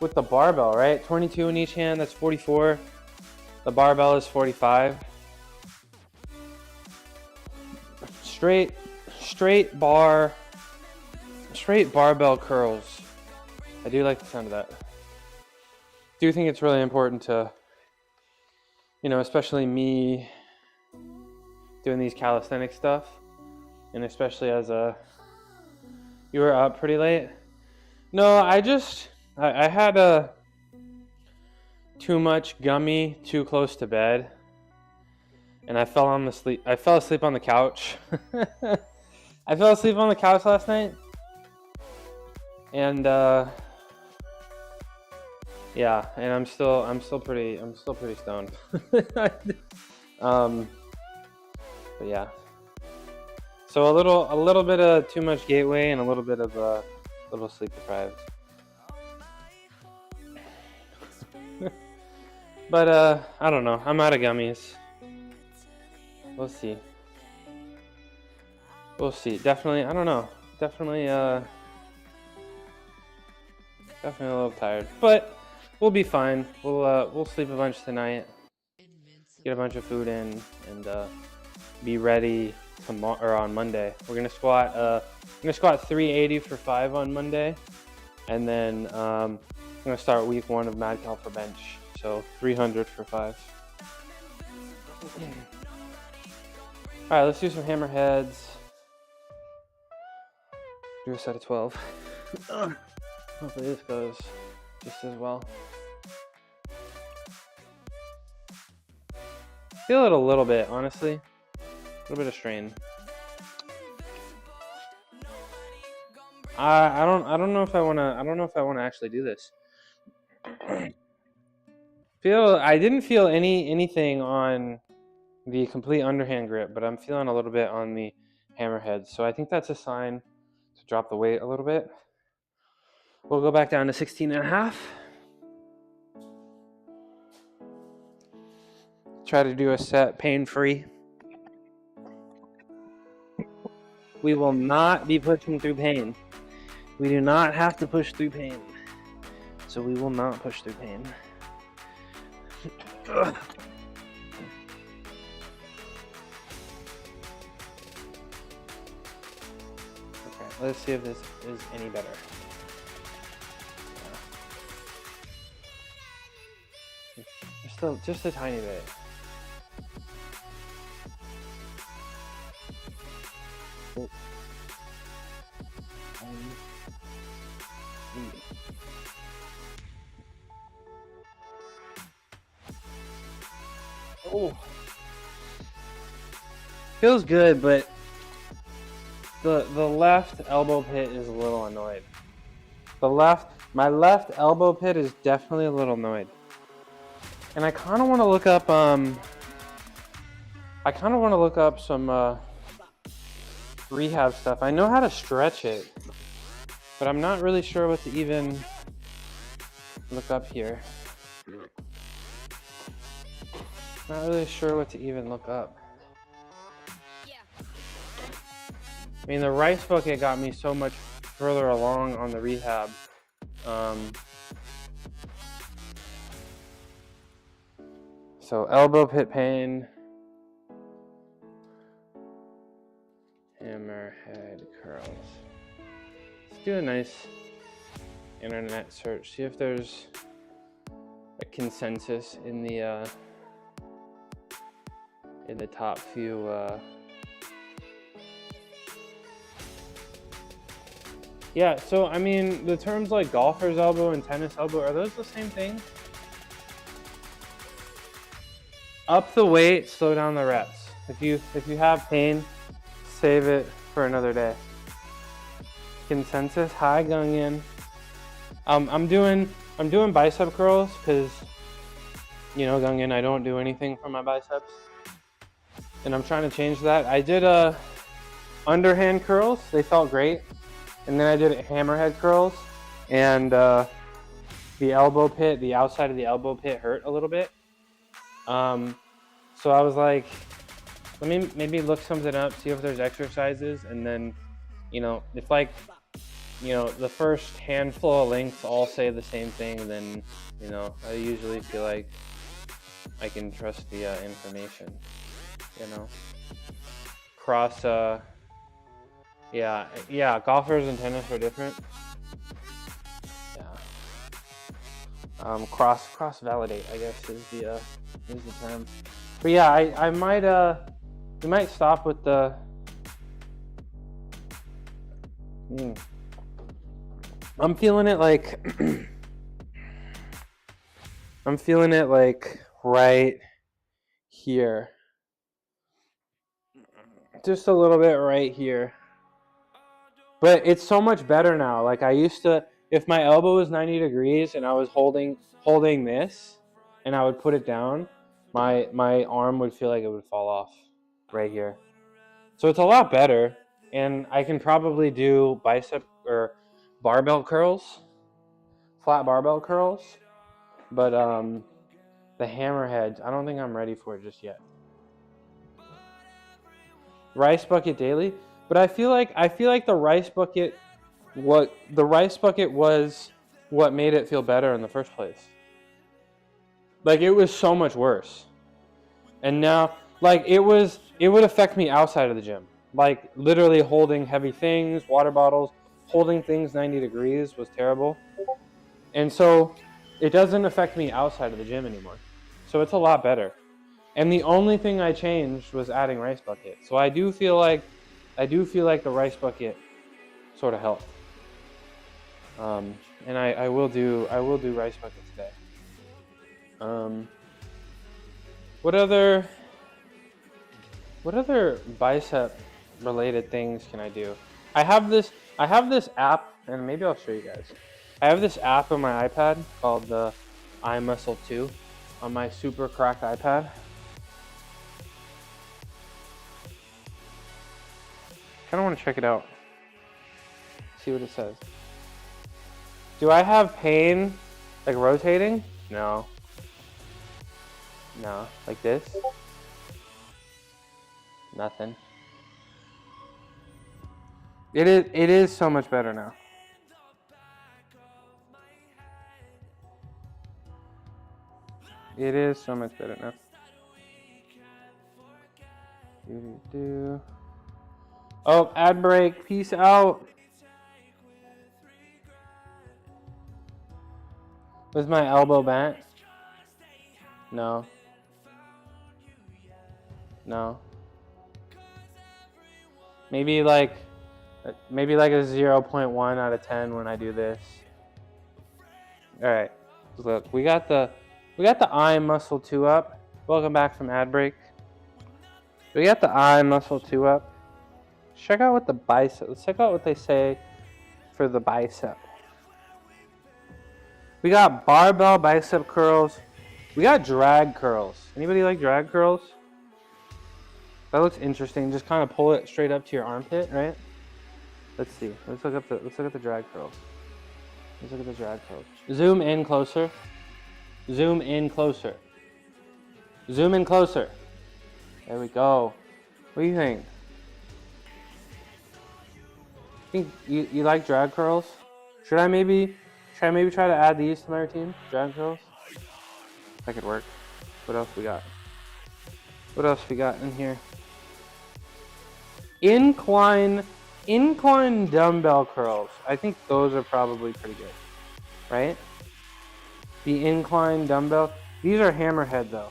with the barbell, right? 22 in each hand, that's 44. The barbell is 45. Straight barbell curls. I do like the sound of that. Do think it's really important to, especially me doing these calisthenic stuff, and especially as you were up pretty late. No, I had too much gummy too close to bed, and I fell asleep on the couch. I fell asleep on the couch last night, and yeah, and I'm still pretty stoned. But yeah, so a little bit of too much gateway and a little bit of little sleep deprived. But I don't know. I'm out of gummies. We'll see. Definitely, I don't know. Definitely a little tired, but we'll be fine. We'll sleep a bunch tonight. Get a bunch of food in and be ready tomorrow or on Monday. We're gonna squat 380 for 5 on Monday, and then I'm gonna start week 1 of Mad Cal for bench. So 300 for 5. All right, let's do some hammerheads. Do a set of 12. Hopefully this goes just as well. Feel it a little bit, honestly. A little bit of strain. I don't know if I wanna actually do this. I didn't feel anything on the complete underhand grip, but I'm feeling a little bit on the hammerhead. So I think that's a sign to drop the weight a little bit. We'll go back down to 16.5. Try to do a set pain-free. We will not be pushing through pain. We do not have to push through pain. So we will not push through pain. Okay, let's see if this is any better. Yeah. Just a tiny bit. Oh, feels good, but the left elbow pit is a little annoyed. My left elbow pit is definitely a little annoyed, and I kind of want to look up some rehab stuff. I know how to stretch it, but I'm not really sure what to even look up here. Not really sure what to even look up. I mean, the rice bucket got me so much further along on the rehab. So elbow pit pain, hammerhead curls. Let's do a nice internet search. See if there's a consensus in the top few. Yeah, so I mean, the terms like golfer's elbow and tennis elbow, are those the same thing? Up the weight, slow down the reps. If you have pain, save it for another day. Consensus, hi Gungan. I'm doing bicep curls because, you know, Gungan, I don't do anything for my biceps, and I'm trying to change that. I did underhand curls, they felt great, and then I did hammerhead curls, and the elbow pit, the outside of the elbow pit hurt a little bit. So I was like, let me maybe look something up, see if there's exercises, and then, you know, if like, you know, the first handful of links all say the same thing, then, you know, I usually feel like I can trust the information, you know. Yeah, golfers and tennis are different. Yeah. Cross validate, I guess, is the term. But yeah, I might we might stop with the I'm feeling it like right here. Just a little bit right here. But it's so much better now. Like I used to, if my elbow was 90 degrees and I was holding this and I would put it down, my arm would feel like it would fall off right here. So it's a lot better, and I can probably do bicep or barbell curls, flat barbell curls, but the hammerheads, I don't think I'm ready for it just yet. Rice bucket daily, but I feel like the rice bucket was what made it feel better in the first place. Like it was so much worse. And now, like it would affect me outside of the gym. Like literally holding heavy things, water bottles, holding things 90 degrees was terrible. And so it doesn't affect me outside of the gym anymore. So it's a lot better. And the only thing I changed was adding rice bucket. So I do feel like the rice bucket sort of helped. And I will do rice bucket today. What other bicep related things can I do? I have this app, and maybe I'll show you guys. I have this app on my iPad called the iMuscle 2 on my super cracked iPad. Kind of want to check it out. See what it says. Do I have pain like rotating? No. No, like this? Nothing. It is so much better now. It is so much better now. Oh, ad break. Peace out. Was my elbow bent? No. No. Maybe like a 0.1 out of 10 when I do this. All right. Look, we got the iMuscle 2 up. Welcome back from ad break. We got the iMuscle 2 up. Check out what the bicep. Let's check out what they say for the bicep. We got barbell bicep curls. We got drag curls. Anybody like drag curls? That looks interesting. Just kind of pull it straight up to your armpit, right? Let's see. Let's look at the drag curls. Let's look at the drag curls. Zoom in closer. Zoom in closer. Zoom in closer. There we go. What do you think? Think you like drag curls? Should I maybe try to add these to my routine? Drag curls? That could work. What else we got? What else we got in here? Incline dumbbell curls. I think those are probably pretty good, right? The incline dumbbell. These are hammerhead though,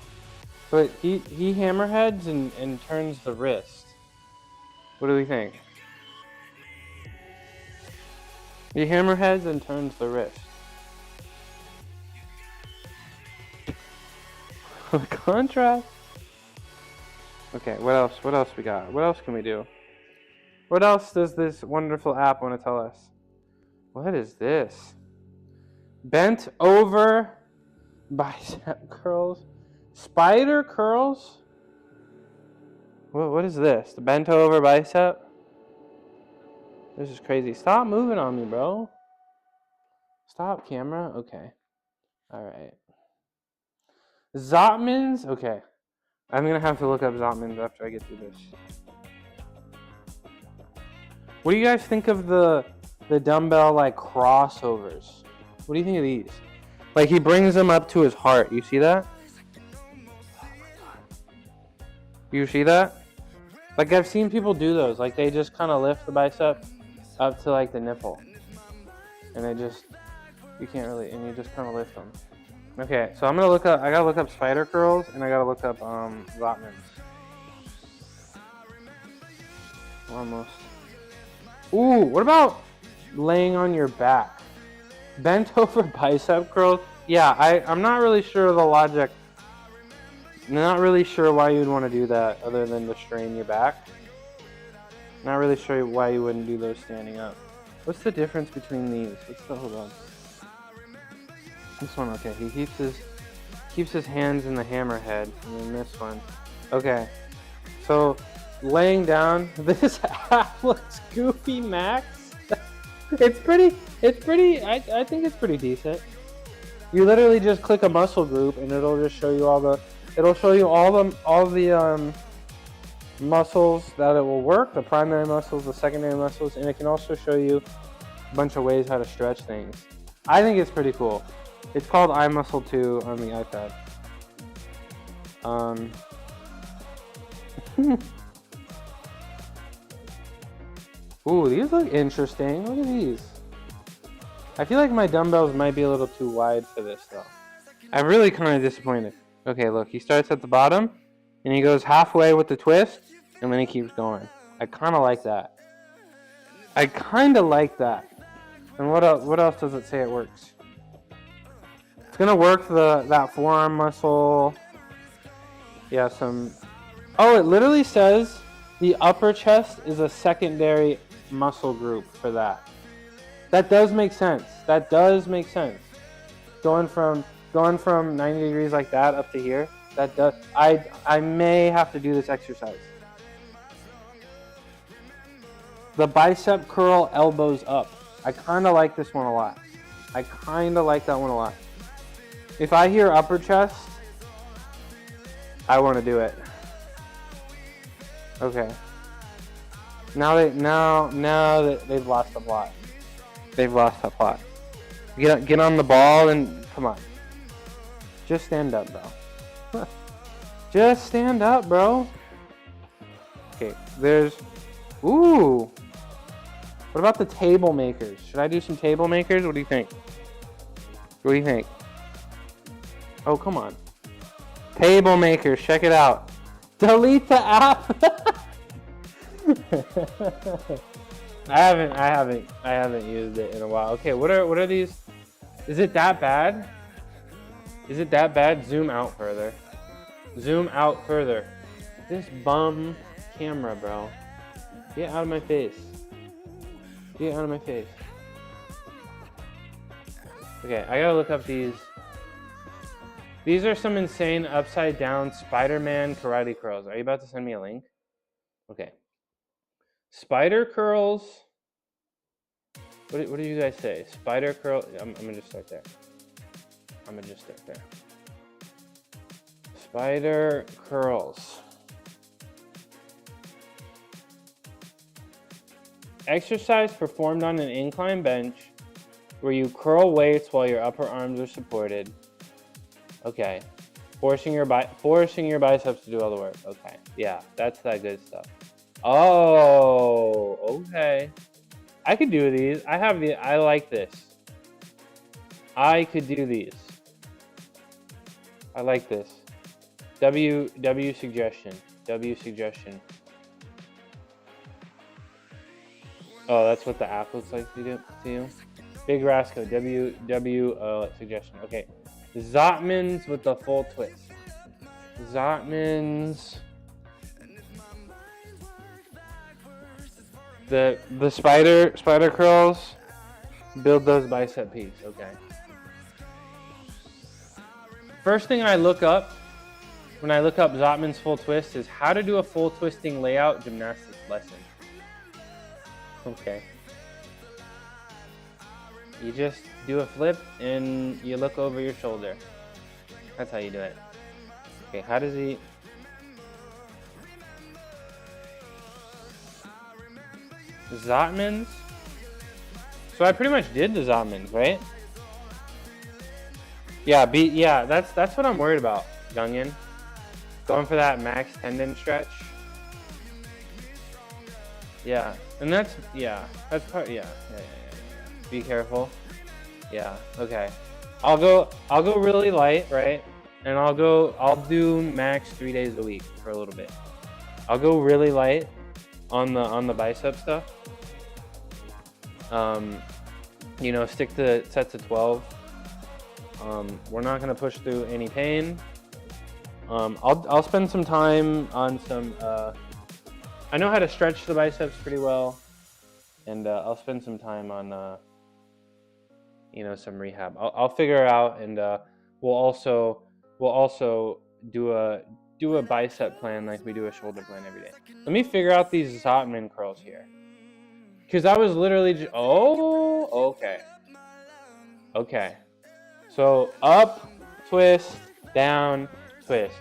but he hammerheads and turns the wrist. What do we think? He hammerheads and turns the wrist. The contrast. Okay, what else? What else we got? What else can we do? What else does this wonderful app want to tell us? What is this? Bent over bicep curls? Spider curls? What is this? The bent over bicep? This is crazy. Stop moving on me, bro. Stop, camera. Okay. All right. Zotmans? Okay. I'm going to have to look up Zotmans after I get through this. What do you guys think of the dumbbell like crossovers? What do you think of these? Like he brings them up to his heart. You see that? You see that? Like I've seen people do those. Like they just kind of lift the bicep up to like the nipple. And they just, you can't really, and you just kind of lift them. Okay, so I gotta look up spider curls and I gotta look up Zotmans. Almost. Ooh, what about laying on your back? Bent over bicep curls? Yeah, I'm not really sure of the logic. I'm not really sure why you'd want to do that other than to strain your back. Not really sure why you wouldn't do those standing up. What's the difference between these? Hold on. This one, okay, he keeps his hands in the hammerhead, and then this one. Okay, so laying down, this app looks goofy, Max. It's pretty, I think it's pretty decent. You literally just click a muscle group and it'll just show you all the muscles that it will work, the primary muscles, the secondary muscles, and it can also show you a bunch of ways how to stretch things. I think it's pretty cool. It's called iMuscle 2 on the iPad. Ooh, these look interesting. Look at these. I feel like my dumbbells might be a little too wide for this though. I'm really kind of disappointed. Okay, look, he starts at the bottom And he goes halfway with the twist, and then he keeps going. I kind of like that. I kind of like that. And what else does it say it works? It's gonna work that forearm muscle. Yeah, some. Oh, it literally says the upper chest is a secondary muscle group for that. That does make sense. That does make sense. Going from 90 degrees like that up to here. That does. I may have to do this exercise. The bicep curl, elbows up. I kind of like this one a lot. I kind of like that one a lot. If I hear upper chest, I want to do it. Okay. Now that they've lost a lot. They've lost a lot. Get on the ball and come on. Just stand up, bro. Just stand up, bro. Okay, there's. Ooh. What about the table makers? Should I do some table makers? What do you think? What do you think? Oh, come on. Table makers, check it out. Delete the app. I haven't used it in a while. Okay, what are these? Is it that bad? Is it that bad? Zoom out further. Zoom out further. This bum camera, bro. Get out of my face. Get out of my face. Okay, I gotta look up these. These are some insane upside down Spider-Man karate curls. Are you about to send me a link? Okay. Spider curls. What do you guys say? Spider curl. I'm gonna just start there. Spider curls. Exercise performed on an incline bench where you curl weights while your upper arms are supported. Okay. Forcing your biceps to do all the work. Okay. Yeah, that's that good stuff. Oh, okay. I could do these. I like this. I could do these. I like this. W suggestion. W suggestion. Oh, that's what the app looks like to you. Big Rasco. W suggestion. Okay. Zotmans with the full twist. Zotmans. The spider curls. Build those bicep peaks. Okay. First thing I look up when I look up Zotman's full twist is how to do a full twisting layout gymnastics lesson. Okay. You just do a flip and you look over your shoulder. That's how you do it. Okay, how does he... Zotmans? So I pretty much did the Zotmans, right? Yeah, that's what I'm worried about, youngin. Going for that max tendon stretch. Yeah, and that's part, yeah. Be careful. Yeah, okay. I'll go really light, right? And I'll do max 3 days a week for a little bit. I'll go really light on the bicep stuff. You know, stick to sets of 12. We're not gonna push through any pain. I'll spend some time on some. I know how to stretch the biceps pretty well, and I'll spend some time on you know, some rehab. I'll figure out, and we'll also do a bicep plan like we do a shoulder plan every day. Let me figure out these Zotman curls here, because I was literally just, okay. So up, twist, down, twist.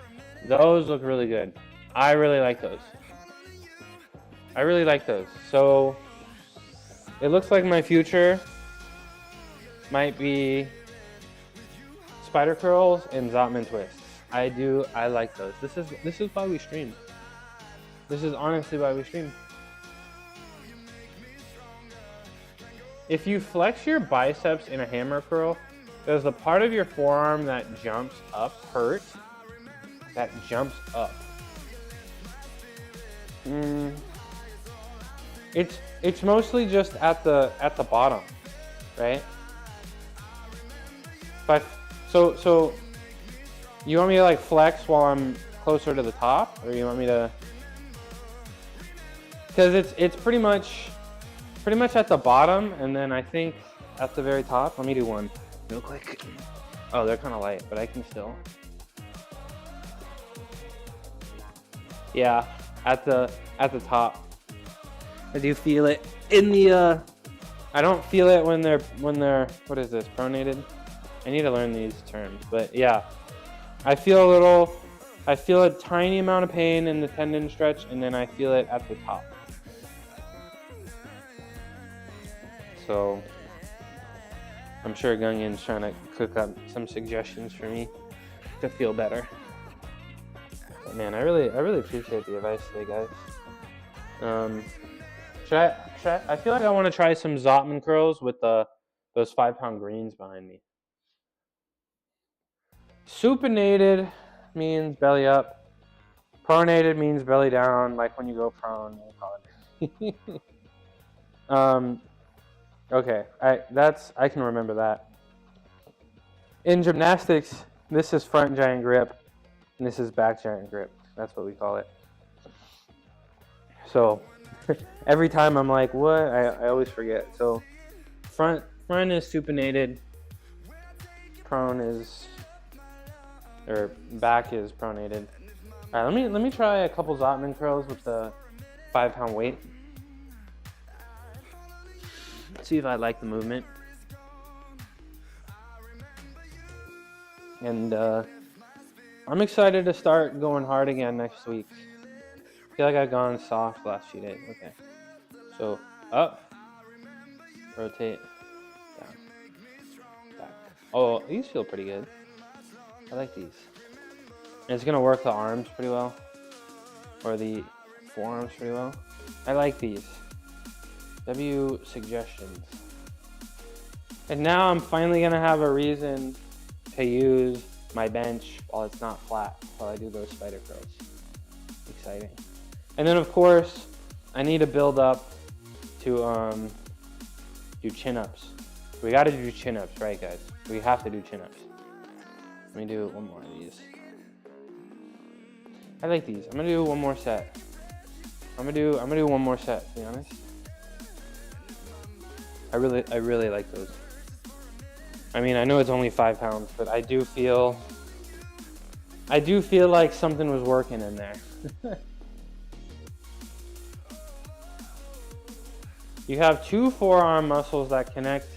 Those look really good. I really like those. So it looks like my future might be spider curls and Zotman twists. I like those. This is why we stream. This is honestly why we stream. If you flex your biceps in a hammer curl, does the part of your forearm that jumps up hurt? That jumps up. Mm, it's mostly just at the bottom, right? But so you want me to like flex while I'm closer to the top, or you want me to? Because it's pretty much at the bottom, and then I think at the very top. Let me do one real quick. Oh, they're kind of light, but I can still. Yeah, at the top. I do feel it in the. I don't feel it when they're what is this, pronated? I need to learn these terms, but yeah, I feel a tiny amount of pain in the tendon stretch, and then I feel it at the top. So I'm sure Gungan's trying to cook up some suggestions for me to feel better. But man, I really appreciate the advice today, guys. I feel like I want to try some Zotman curls with those 5-pound greens behind me. Supinated means belly up. Pronated means belly down, like when you go prone. Okay, I can remember that. In gymnastics, this is front giant grip, and this is back giant grip. That's what we call it. So every time I'm like, what? I always forget. So front is supinated, back is pronated. All right, let me try a couple Zotman curls with the 5-pound weight. See if I like the movement. And I'm excited to start going hard again next week. I feel like I've gone soft the last few days. Okay. So up, rotate, down, back. Oh, these feel pretty good. I like these. And it's gonna work the arms pretty well, or the forearms pretty well. I like these. W suggestions. And now I'm finally gonna have a reason to use my bench while it's not flat, while I do those spider curls. Exciting. And then of course, I need to build up to do chin-ups. We gotta do chin-ups, right guys? We have to do chin-ups. Let me do one more of these. I like these. I'm gonna do one more set. I'm gonna do one more set, to be honest. I really like those. I mean, I know it's only 5 pounds, but I do feel like something was working in there. You have 2 forearm muscles that connect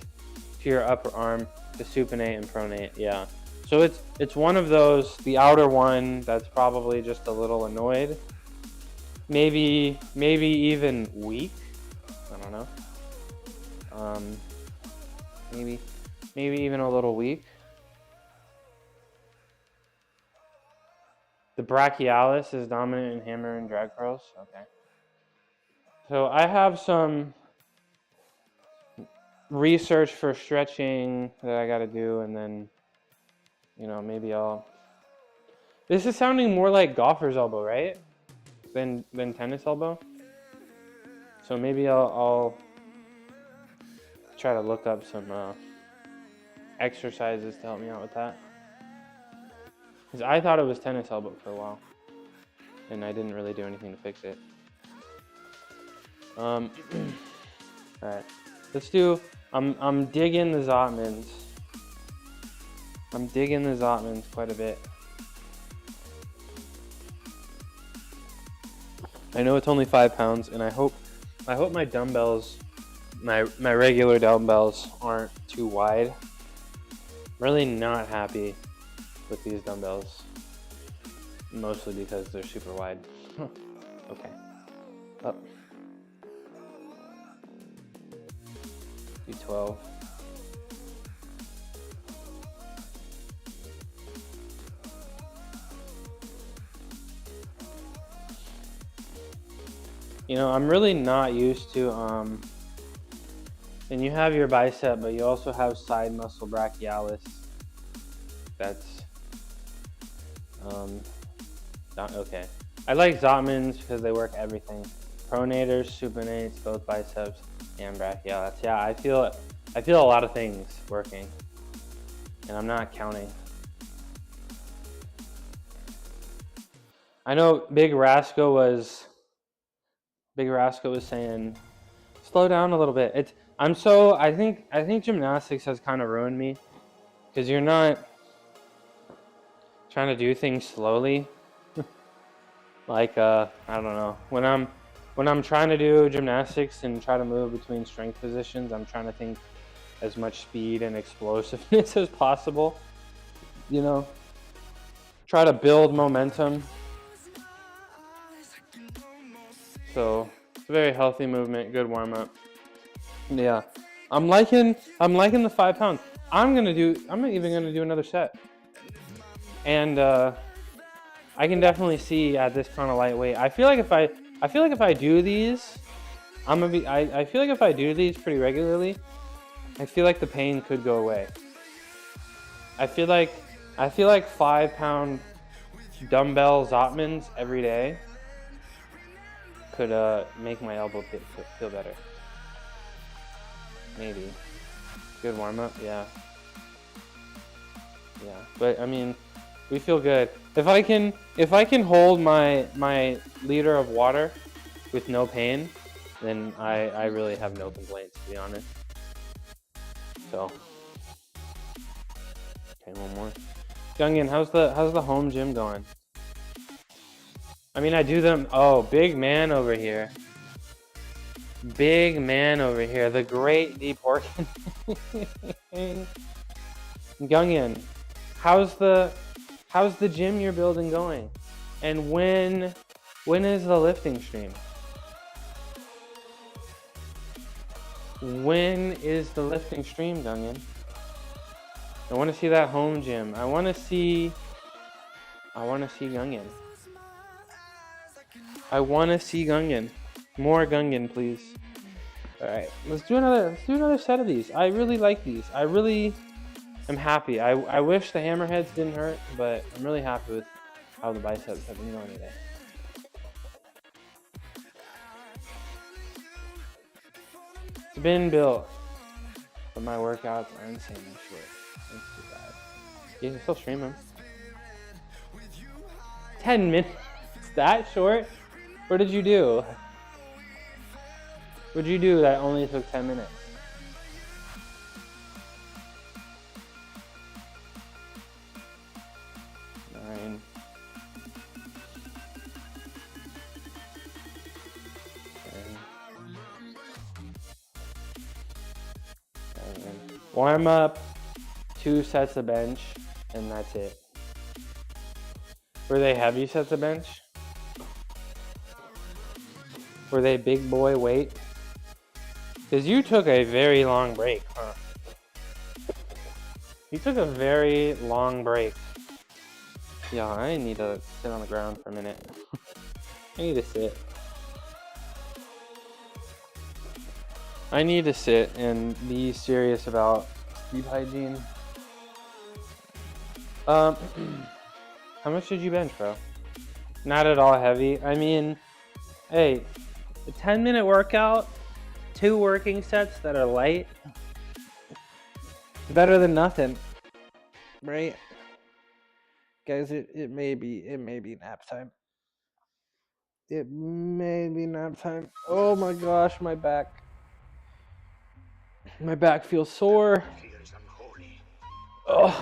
to your upper arm, the supinate and pronate. Yeah. So it's one of those, the outer one that's probably just a little annoyed. Maybe even weak. I don't know. Maybe even a little weak. The brachialis is dominant in hammer and drag curls. Okay. So I have some research for stretching that I got to do, and then, maybe I'll. This is sounding more like golfer's elbow, right? Than tennis elbow. So maybe I'll try to look up some exercises to help me out with that. Because I thought it was tennis elbow for a while, and I didn't really do anything to fix it. All right, let's do. I'm digging the Zotmans. I'm digging the Zotmans quite a bit. I know it's only 5 pounds, and I hope my dumbbells, my regular dumbbells aren't too wide. I'm really not happy with these dumbbells, mostly because they're super wide. Okay, up. Do 12. I'm really not used to, and you have your bicep, but you also have side muscle brachialis. That's, okay.
I like Zotmans because they work everything. Pronators, supinates, both biceps, and brachial. Yeah, I feel a lot of things working, and I'm not counting. I know Big Rasco was saying, slow down a little bit. I think gymnastics has kind of ruined me because you're not trying to do things slowly. Like I don't know, when I'm trying to do gymnastics and try to move between strength positions, I'm trying to think as much speed and explosiveness as possible. You know, try to build momentum. So it's a very healthy movement, good warm up. Yeah, I'm liking the 5 pounds. I'm even gonna do another set, and I can definitely see at this kind of lightweight. I feel like if I do these, I feel like if I do these pretty regularly, I feel like the pain could go away. I feel like 5 pound dumbbell Zotmans every day could make my elbow feel better. Maybe. Good warm up, yeah. Yeah, but I mean, we feel good. If I can hold my liter of water with no pain, then I really have no complaints, to be honest. So, okay, one more. Gungan, how's the home gym going? I mean, I do them. Oh, big man over here. Big man over here. The great Deep Orkin. Gungan, how's the gym you're building going? And when is the lifting stream? When is the lifting stream, Gungan? I want to see that home gym. I want to see Gungan. I want to see Gungan. More Gungan, please. All right, let's do another set of these. I really like these. I really am happy. I wish the hammerheads didn't hurt, but I'm really happy with how the biceps have been going today. It's been built, but my workouts are insanely short. That's too bad. You can still stream them. 10 minutes? That short? What did you do? What did you do that only took 10 minutes? Warm up, 2 sets of bench, and that's it. Were they heavy sets of bench? Were they big boy weight? Because you took a very long break, huh? You took a very long break. Yeah, I need to sit on the ground for a minute. I need to sit. I need to sit and be serious about sleep hygiene. How much did you bench, bro? Not at all heavy. I mean, hey, a 10-minute workout, 2 working sets that are light, it's better than nothing, right? Guys, it may be nap time. It may be nap time. Oh my gosh, my back. My back feels sore. Oh.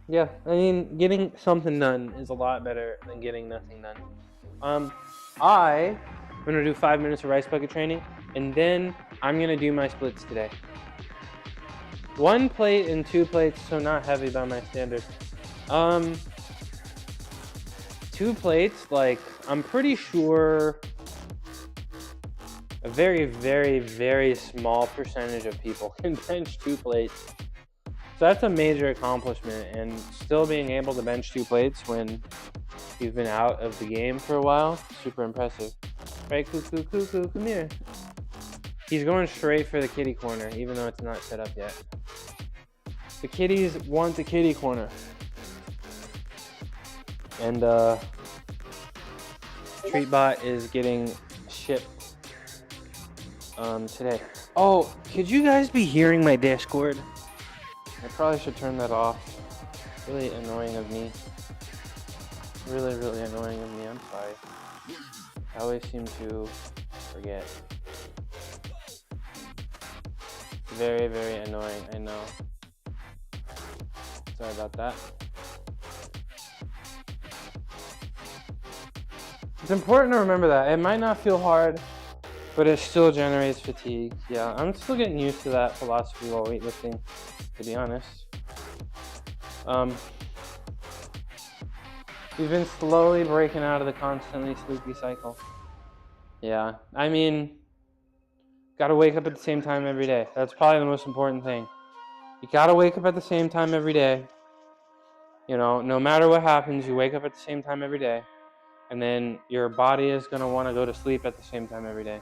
Yeah, I mean, getting something done is a lot better than getting nothing done. I'm gonna do 5 minutes of rice bucket training, and then I'm gonna do my splits today. 1 plate and 2 plates, so not heavy by my standards. 2 plates, like, I'm pretty sure a very, very, very small percentage of people can bench 2 plates. So that's a major accomplishment, and still being able to bench 2 plates when you've been out of the game for a while, super impressive. Right, Cuckoo, come here. He's going straight for the kitty corner, even though it's not set up yet. The kitties want the kitty corner. And Treatbot is getting shipped today. Oh, could you guys be hearing my Discord? I probably should turn that off. Really annoying of me. Really, really annoying of me. I'm sorry. I always seem to forget. Very, very annoying, I know. Sorry about that. It's important to remember that. It might not feel hard, but it still generates fatigue. Yeah, I'm still getting used to that philosophy while weightlifting, to be honest. We've been slowly breaking out of the constantly sleepy cycle. Yeah, I mean, gotta wake up at the same time every day. That's probably the most important thing. You gotta wake up at the same time every day. You know, no matter what happens, you wake up at the same time every day. And then your body is gonna want to go to sleep at the same time every day.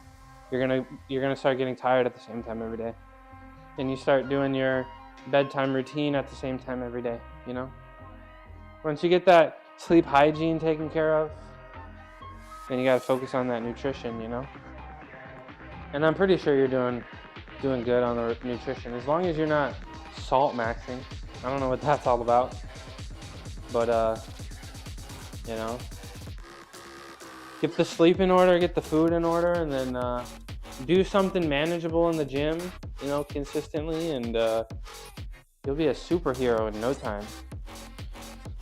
You're gonna start getting tired at the same time every day. And you start doing your bedtime routine at the same time every day, you know? Once you get that sleep hygiene taken care of, then you gotta focus on that nutrition, you know? And I'm pretty sure you're doing good on the nutrition, as long as you're not salt maxing. I don't know what that's all about, but you know, get the sleep in order, get the food in order, and then do something manageable in the gym, you know, consistently, and you'll be a superhero in no time.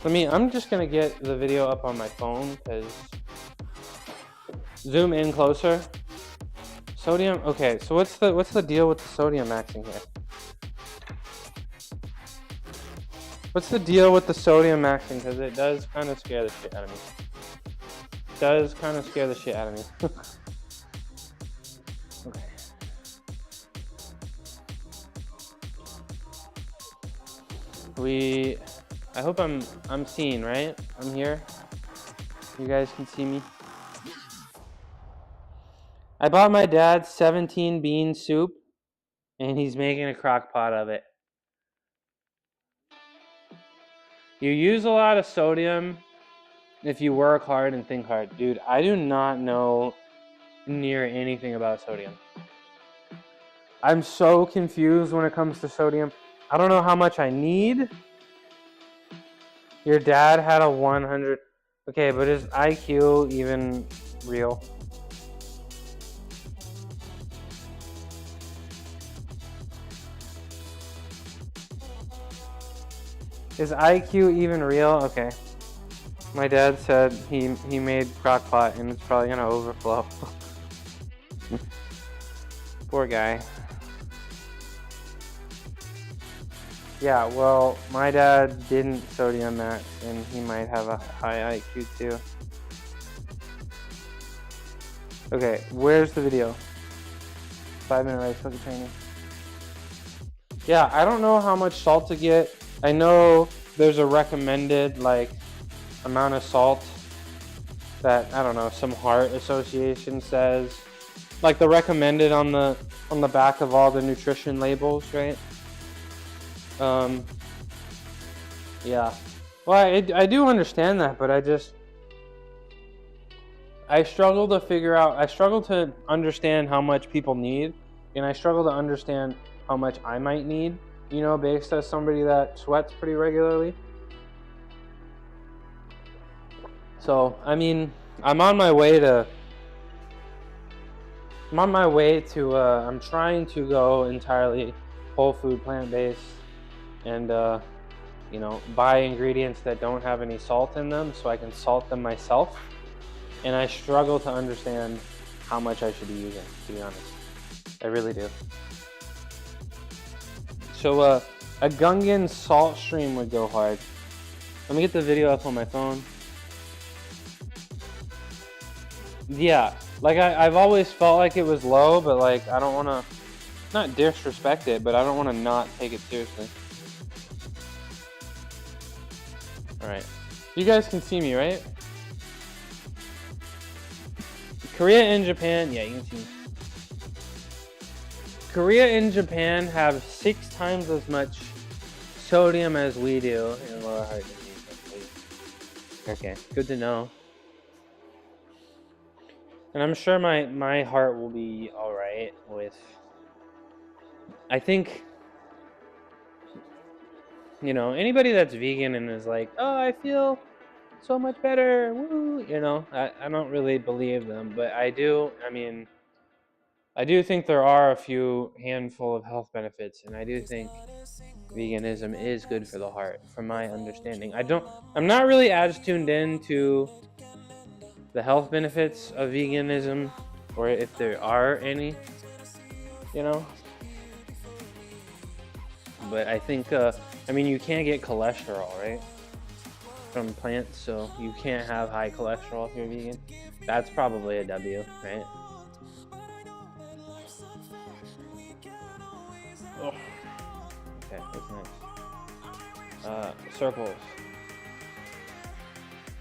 I'm just gonna get the video up on my phone, because zoom in closer. Sodium, okay, so what's the deal with the sodium maxing here? What's the deal with the sodium maxing? Because it does kind of scare the shit out of me. Okay. I hope I'm seen, right? I'm here. You guys can see me. I bought my dad 17 bean soup, and he's making a crock pot of it. You use a lot of sodium if you work hard and think hard. Dude, I do not know near anything about sodium. I'm so confused when it comes to sodium. I don't know how much I need. Your dad had a 100. Okay, but is IQ even real? Is IQ even real? Okay. My dad said he made crock pot and it's probably gonna overflow. Poor guy. Yeah, well, my dad didn't sodium max and he might have a high IQ too. Okay, where's the video? 5-minute rice cooker training. Yeah, I don't know how much salt to get. I know there's a recommended amount of salt that, I don't know, some heart association says. Like the recommended on the back of all the nutrition labels, right? Yeah. Well, I do understand that, but I struggle to understand how much people need, and I struggle to understand how much I might need, you know, based as somebody that sweats pretty regularly. So, I mean, I'm trying to go entirely whole food, plant-based, and, you know, buy ingredients that don't have any salt in them so I can salt them myself. And I struggle to understand how much I should be using, to be honest. I really do. So, a Gungan salt stream would go hard. Let me get the video up on my phone. Yeah, I've always felt like it was low, but I don't want to, not disrespect it, but I don't want to not take it seriously. Alright, you guys can see me, right? Korea and Japan, yeah, you can see me. Korea and Japan have 6 times as much sodium as we do in lower heart disease. Okay, good to know. And I'm sure my heart will be all right with. I think, anybody that's vegan and is like, oh, I feel so much better, woo, I don't really believe them, but I do think there are a few handful of health benefits, and I do think veganism is good for the heart, from my understanding. I'm not really as tuned in to the health benefits of veganism, or if there are any, you know. But I think, you can't get cholesterol, right, from plants, so you can't have high cholesterol if you're vegan. That's probably a W, right? Oh. Okay, what's next? Circles.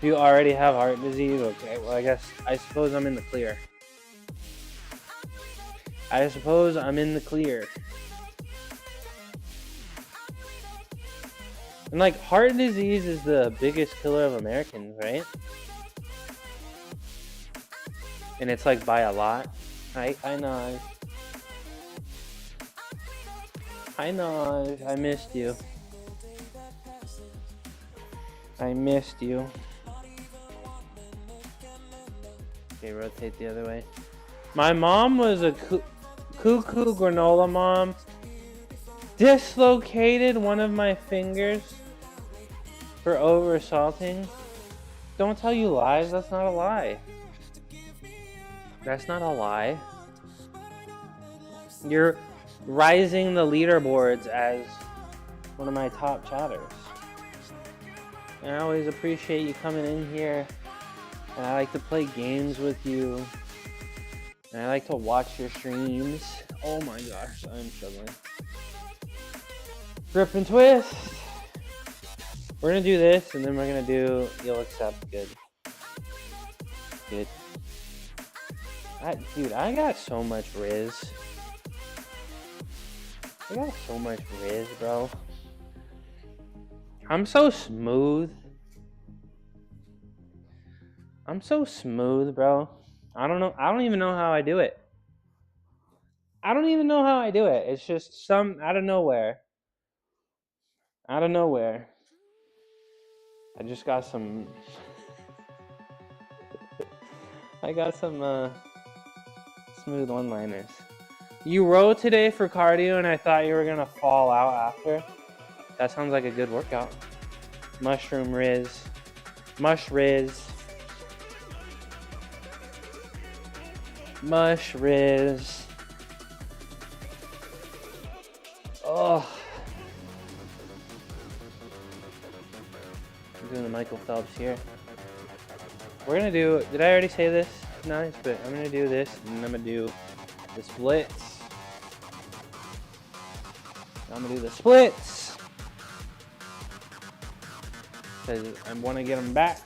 Do you already have heart disease? Okay, well, I suppose I'm in the clear. And like, heart disease is the biggest killer of Americans, right? And it's like by a lot. I know. I missed you. Okay, rotate the other way. My mom was a cuckoo granola mom. Dislocated one of my fingers for over salting. Don't tell you lies. That's not a lie. You're rising the leaderboards as one of my top chatters. And I always appreciate you coming in here. And I like to play games with you. And I like to watch your streams. Oh my gosh, I'm struggling. Grip and twist. We're gonna do this, and then we're gonna do you'll accept. Good. Dude, I got so much Riz. Bro. I'm so smooth. Bro. I don't know. I don't even know how I do it. It's just out of nowhere. I just got some. I got some smooth one-liners. You rode today for cardio, and I thought you were gonna fall out after. That sounds like a good workout. Mush Riz. Oh. I'm doing the Michael Phelps here. We're gonna do, did I already say this? Nice, but I'm gonna do this, and I'm gonna do the splits. Because I want to get them back.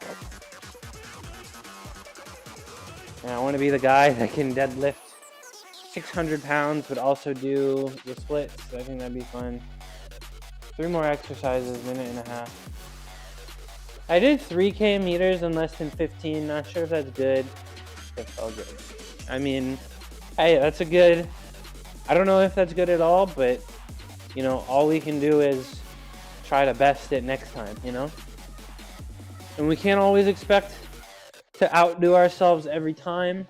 And I want to be the guy that can deadlift 600 pounds, but also do the splits. So I think that'd be fun. 3 more exercises, minute and a half. I did 3K meters in less than 15. Not sure if that's good. That felt good. Hey, that's a good. I don't know if that's good at all, but all we can do is try to best it next time, And we can't always expect to outdo ourselves every time,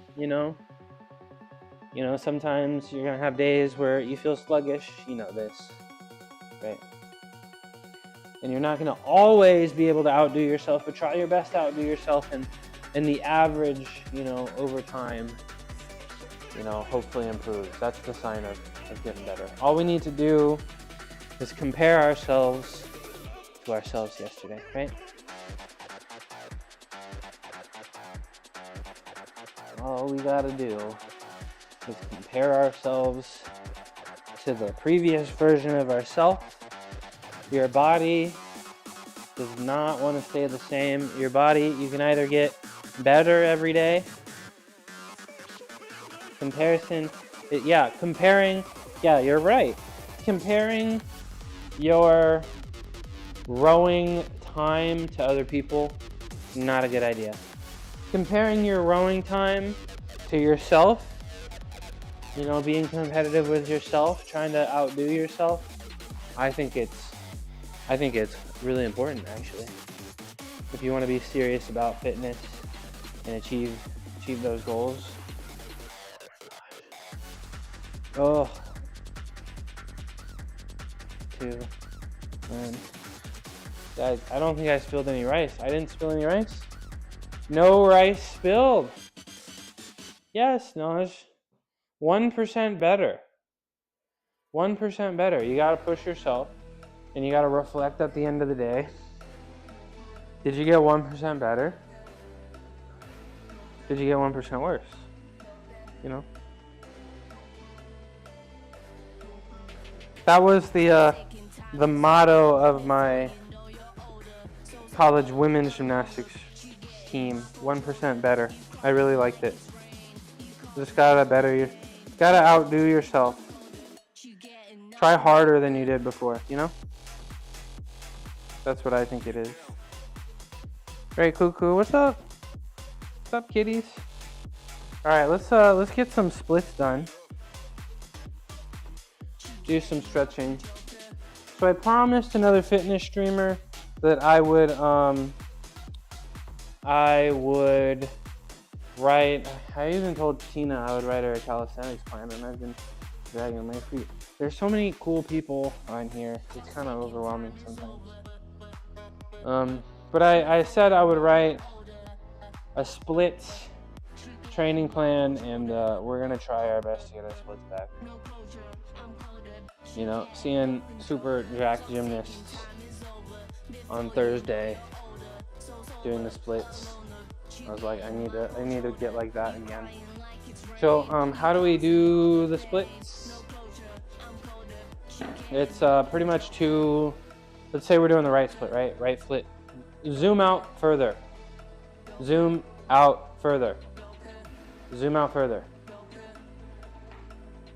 Sometimes you're gonna have days where you feel sluggish, this, right? And you're not gonna always be able to outdo yourself, but try your best to outdo yourself, and the average, over time, hopefully improves. That's the sign of getting better. All we need to do is compare ourselves to ourselves yesterday, right? All we gotta do is compare ourselves to the previous version of ourselves. Your body does not want to stay the same. Your body, you can either get better every day. Comparing, you're right. Comparing your rowing time to other people, not a good idea. Comparing your rowing time to yourself, you know, being competitive with yourself, trying to outdo yourself, I think it's really important, actually. If you want to be serious about fitness and achieve those goals. Oh, 2, 1. Guys, I don't think I spilled any rice. I didn't spill any rice. No rice spilled. Yes, Naj. 1% better. 1% better. You gotta push yourself, and you gotta reflect at the end of the day. Did you get 1% better? Did you get 1% worse? You know? That was the motto of my college women's gymnastics team. 1% better. I really liked it. Just gotta outdo yourself. Try harder than you did before, you know? That's what I think it is. Right, Cuckoo, what's up? What's up, kitties? Alright, let's get some splits done. Do some stretching. So I promised another fitness streamer that I would write. I even told Tina I would write her a calisthenics plan, and I've been dragging my feet. There's so many cool people on here. It's kind of overwhelming sometimes. But I said I would write a splits training plan, and we're gonna try our best to get our splits back. You know, seeing super jacked gymnasts on Thursday doing the splits, I was like, I need to get like that again. So how do we do the splits? It's pretty much two. Let's say we're doing the right split, right? Right split. Zoom out further. Zoom out further. Zoom out further.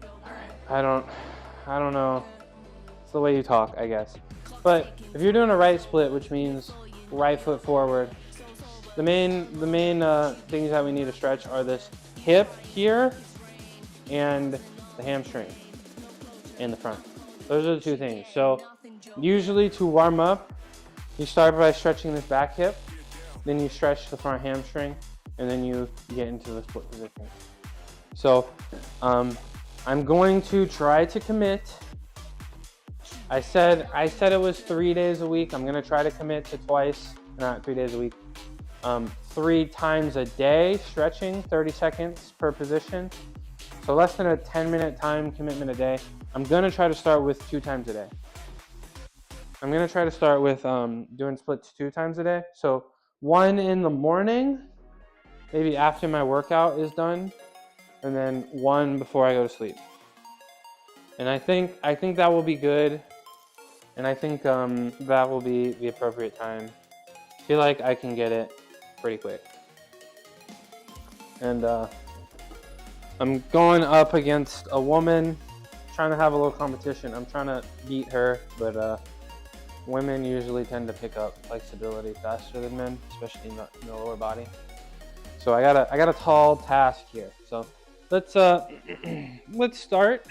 All right. I don't know. It's the way you talk, I guess. But if you're doing a right split, which means right foot forward, the main things that we need to stretch are this hip here and the hamstring in the front. Those are the two things. So usually to warm up, you start by stretching this back hip, then you stretch the front hamstring, and then you get into the split position. So I'm going to try to commit. I said it was 3 days a week. I'm gonna try to commit to twice, not 3 days a week. 3 times a day, stretching, 30 seconds per position. So less than a 10-minute time commitment a day. I'm gonna try to start with 2 times a day. I'm gonna try to start with doing splits 2 times a day. So 1 in the morning, maybe after my workout is done, and then 1 before I go to sleep. And I think that will be good, and I think that will be the appropriate time. I feel like I can get it pretty quick. And I'm going up against a woman, trying to have a little competition. I'm trying to beat her, but women usually tend to pick up flexibility faster than men, especially in the lower body. So I got a tall task here. So let's start.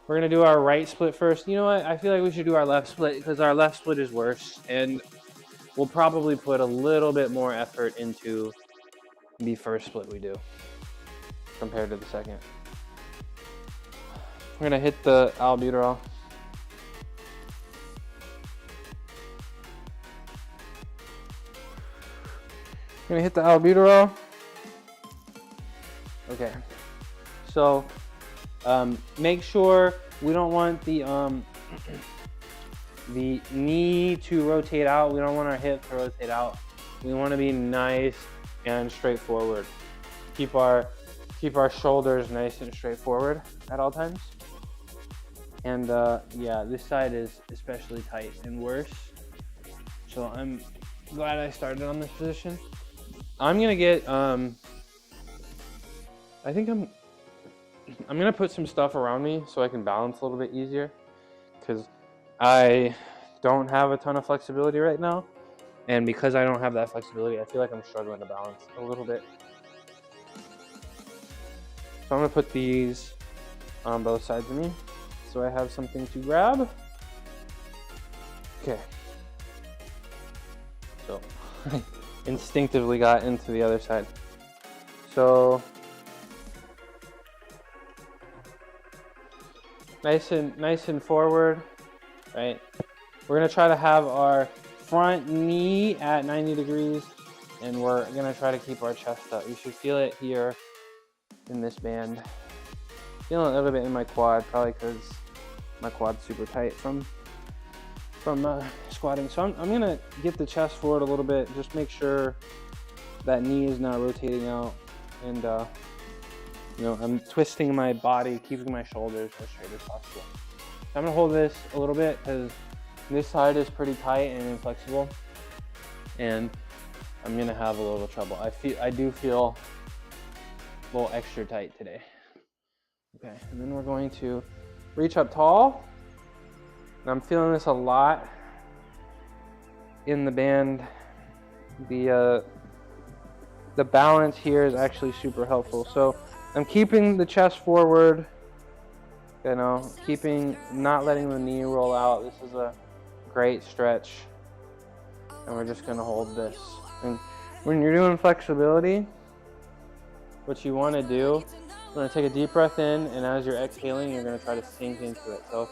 We're gonna do our right split first. You know what? I feel like we should do our left split because our left split is worse, and we'll probably put a little bit more effort into the first split we do compared to the second. We're gonna hit the albuterol. Gonna hit the albuterol. Okay. So make sure we don't want the knee to rotate out. We don't want our hip to rotate out. We want to be nice and straightforward. Keep our shoulders nice and straightforward at all times. And yeah, this side is especially tight and worse. So I'm glad I started on this position. I'm gonna get I think I'm gonna put some stuff around me so I can balance a little bit easier, because I don't have a ton of flexibility right now. And because I don't have that flexibility, I feel like I'm struggling to balance a little bit. So I'm gonna put these on both sides of me so I have something to grab. Okay. So I instinctively got into the other side. So nice and forward, right? We're gonna try to have our front knee at 90 degrees, and we're gonna try to keep our chest up. You should feel it here in this band. Feeling a little bit in my quad, probably because my quad's super tight from squatting. So I'm gonna get the chest forward a little bit, just make sure that knee is not rotating out, and you know, I'm twisting my body, keeping my shoulders as straight as possible. So I'm gonna hold this a little bit because this side is pretty tight and inflexible, and I'm gonna have a little trouble. I do feel a little extra tight today. Okay, and then we're going to reach up tall. And I'm feeling this a lot in the band. The balance here is actually super helpful. So I'm keeping the chest forward, you know, not letting the knee roll out. This is a great stretch. And we're just gonna hold this. And when you're doing flexibility, what you wanna do, you're gonna take a deep breath in, and as you're exhaling, you're gonna try to sink into it. So,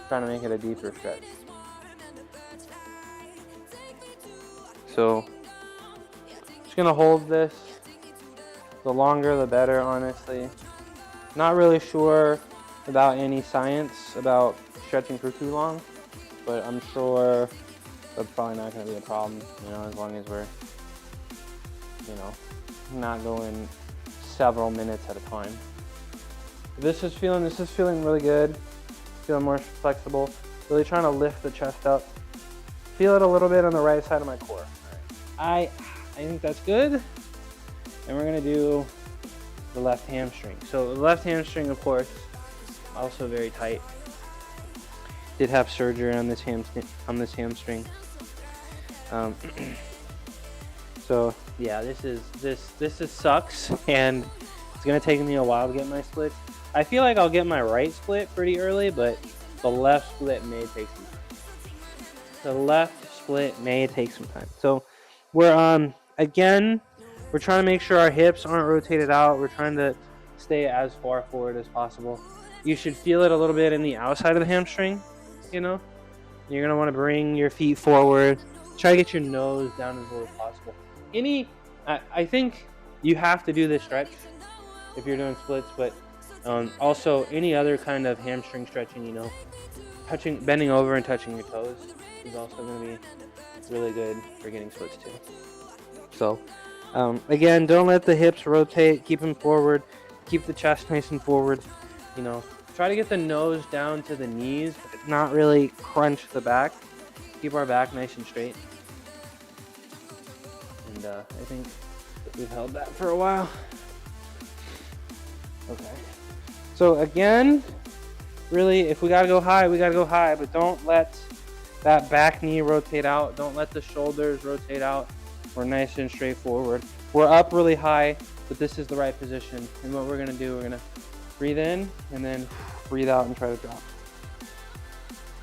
trying to make it a deeper stretch. So, just gonna hold this. The longer, the better, honestly. Not really sure about any science about stretching for too long, but I'm sure that's probably not gonna be a problem, you know, as long as we're, you know, not going several minutes at a time. This is feeling really good. Feeling more flexible. Really trying to lift the chest up. Feel it a little bit on the right side of my core. I think that's good. And we're gonna do the left hamstring. So the left hamstring, of course, also very tight. Did have surgery on this hamstring. So yeah, this sucks, and it's gonna take me a while to get my splits. I feel like I'll get my right split pretty early, but the left split may take some time. So we're again, we're trying to make sure our hips aren't rotated out. We're trying to stay as far forward as possible. You should feel it a little bit in the outside of the hamstring, you know? You're gonna wanna bring your feet forward. Try to get your nose down as low as possible. I think you have to do this stretch if you're doing splits, but also any other kind of hamstring stretching, you know, bending over and touching your toes is also going to be really good for getting splits too. So again, don't let the hips rotate, keep them forward, keep the chest nice and forward, you know, try to get the nose down to the knees, but not really crunch the back. Keep our back nice and straight. And I think we've held that for a while. Okay. So again, really, if we gotta go high, we gotta go high, but don't let that back knee rotate out. Don't let the shoulders rotate out. We're nice and straightforward. We're up really high, but this is the right position. And what we're gonna do, we're gonna breathe in and then breathe out and try to drop.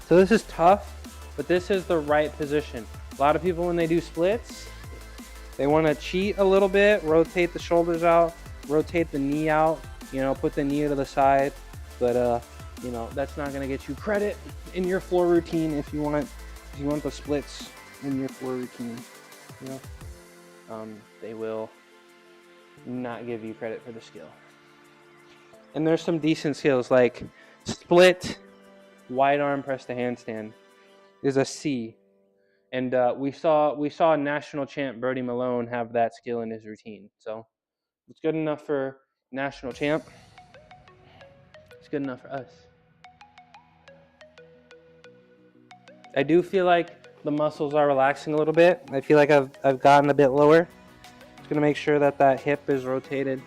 So this is tough, but this is the right position. A lot of people, when they do splits, they wanna cheat a little bit, rotate the shoulders out, rotate the knee out, you know, put the knee to the side, but you know, that's not gonna get you credit in your floor routine if you want the splits in your floor routine. You know, they will not give you credit for the skill. And there's some decent skills like split, wide arm press to handstand is a C, and we saw national champ Brody Malone have that skill in his routine. So it's good enough for national champ. It's good enough for us. I do feel like the muscles are relaxing a little bit. I feel like I've gotten a bit lower. Just gonna make sure that hip is rotated.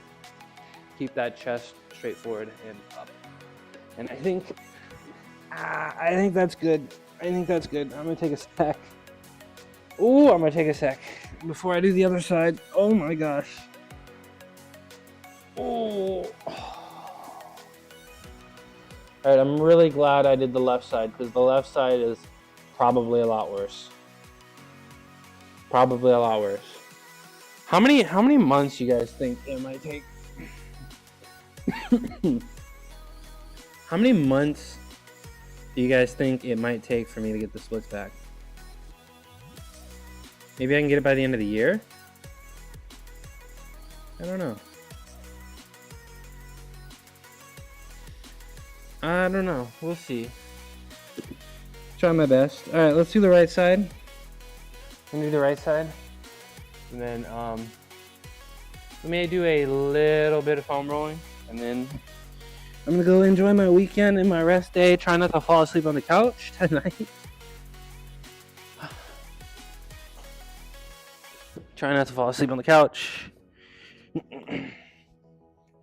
Keep that chest straight forward and up. And I think that's good. I think that's good. I'm gonna take a sec. Ooh, I'm gonna take a sec before I do the other side. Oh my gosh. Oh. All right, I'm really glad I did the left side because the left side is probably a lot worse. Probably a lot worse. How many months you guys think it might take? How many months do you guys think it might take for me to get the splits back? Maybe I can get it by the end of the year? I don't know. I don't know. We'll see. Try my best. All right, let's do the right side. I'm gonna do the right side, and then we may do a little bit of foam rolling, and then I'm gonna go enjoy my weekend and my rest day. Try not to fall asleep on the couch tonight. Try not to fall asleep on the couch.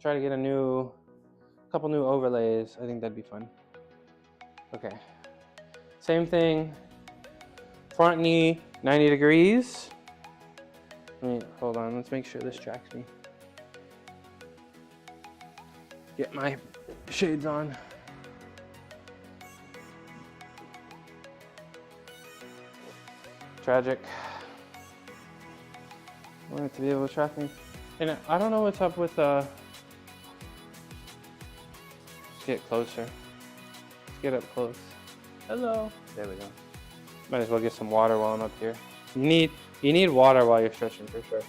Try to get a couple new overlays. I think that'd be fun. Okay. Same thing. Front knee, 90 degrees. Hold on, let's make sure this tracks me. Get my shades on. Tragic. I want it to be able to track me. And I don't know what's up with let's get closer. Let's get up close. Hello. There we go. Might as well get some water while I'm up here. You need water while you're stretching for sure.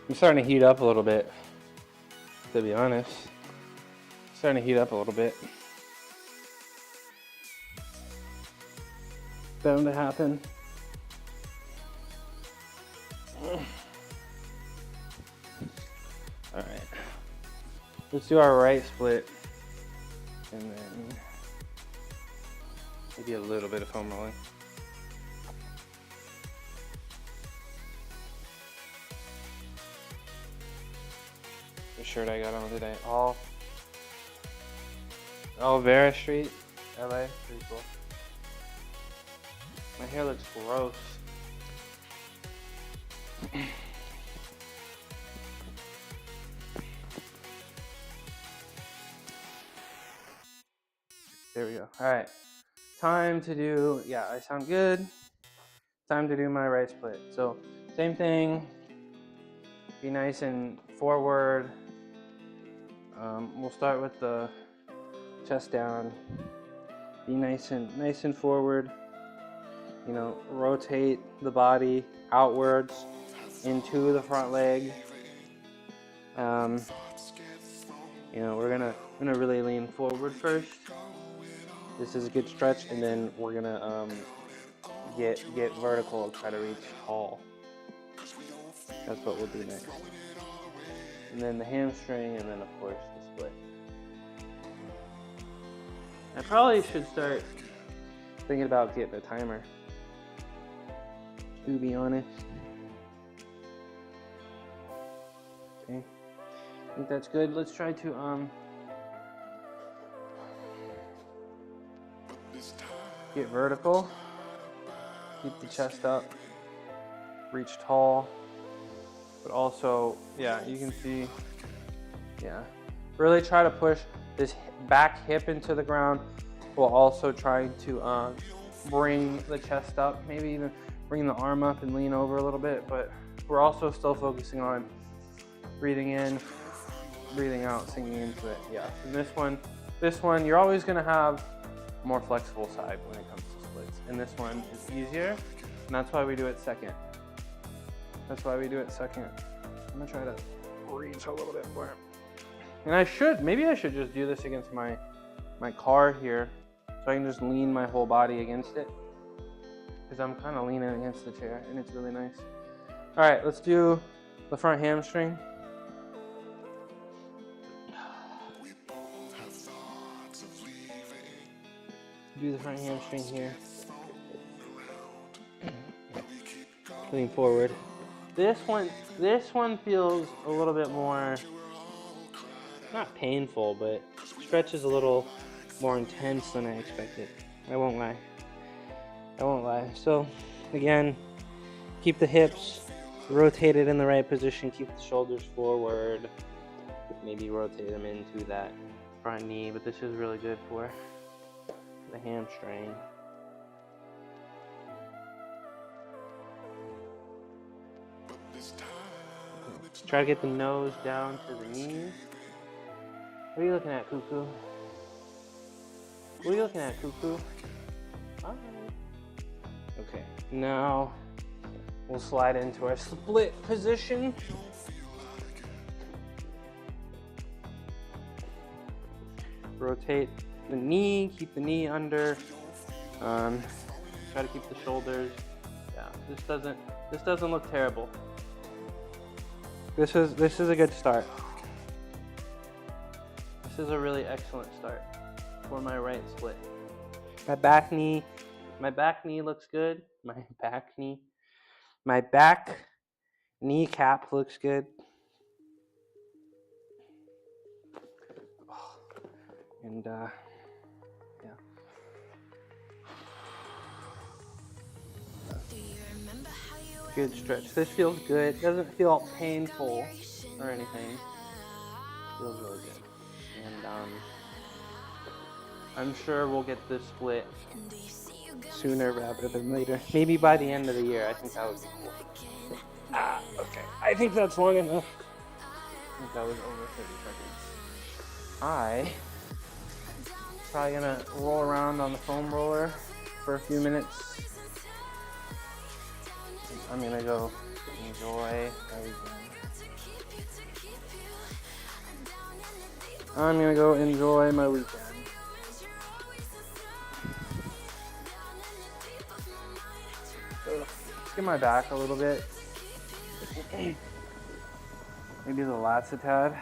I'm starting to heat up a little bit, to be honest. Starting to heat up a little bit. Bound to happen. All right. Let's do our right split, and then maybe a little bit of foam rolling. The shirt I got on today, all Vera Street, LA, pretty cool. My hair looks gross. There we go. All right, time to do, yeah, I sound good. Time to do my right split. So same thing, be nice and forward. We'll start with the chest down. Be nice and forward. You know, rotate the body outwards into the front leg. You know, we're gonna really lean forward first. This is a good stretch, and then we're gonna get vertical and try to reach tall. That's what we'll do next. And then the hamstring, and then of course the split. I probably should start thinking about getting a timer, to be honest. Okay, I think that's good. Let's try to get vertical, keep the chest up, reach tall, but also, yeah, you can see, yeah, really try to push this back hip into the ground while also trying to bring the chest up, maybe even bring the arm up and lean over a little bit, but we're also still focusing on breathing in, breathing out, sinking into it. Yeah, and this one, you're always gonna have a more flexible side when it comes to splits, and this one is easier, and that's why we do it second. I'm gonna try to reach a little bit more. And maybe I should just do this against my car here, so I can just lean my whole body against it, because I'm kind of leaning against the chair, and it's really nice. All right, let's do the front hamstring. Do the front hamstring here. Lean forward. This one feels a little bit more, not painful, but stretch is a little more intense than I expected. I won't lie. So again, keep the hips rotated in the right position, keep the shoulders forward, maybe rotate them into that front knee, but this is really good for the hamstring. Try to get the nose down to the knees. What are you looking at, cuckoo? What are you looking at, cuckoo? Alright. Okay, now we'll slide into our split position. Rotate the knee, keep the knee under. Try to keep the shoulders. Yeah, this doesn't look terrible. This is a good start. This is a really excellent start for my right split. My back knee looks good. My back kneecap looks good. And yeah. Good stretch. This feels good. Doesn't feel painful or anything. Feels really good. And I'm sure we'll get this split sooner rather than later. Maybe by the end of the year. I think that would be cool. Okay. I think that's long enough. I think that was over 30 seconds. I probably gonna roll around on the foam roller for a few minutes. I'm gonna go enjoy my weekend. I'm gonna go enjoy my weekend. Let's get my back a little bit. Maybe the lats a tad.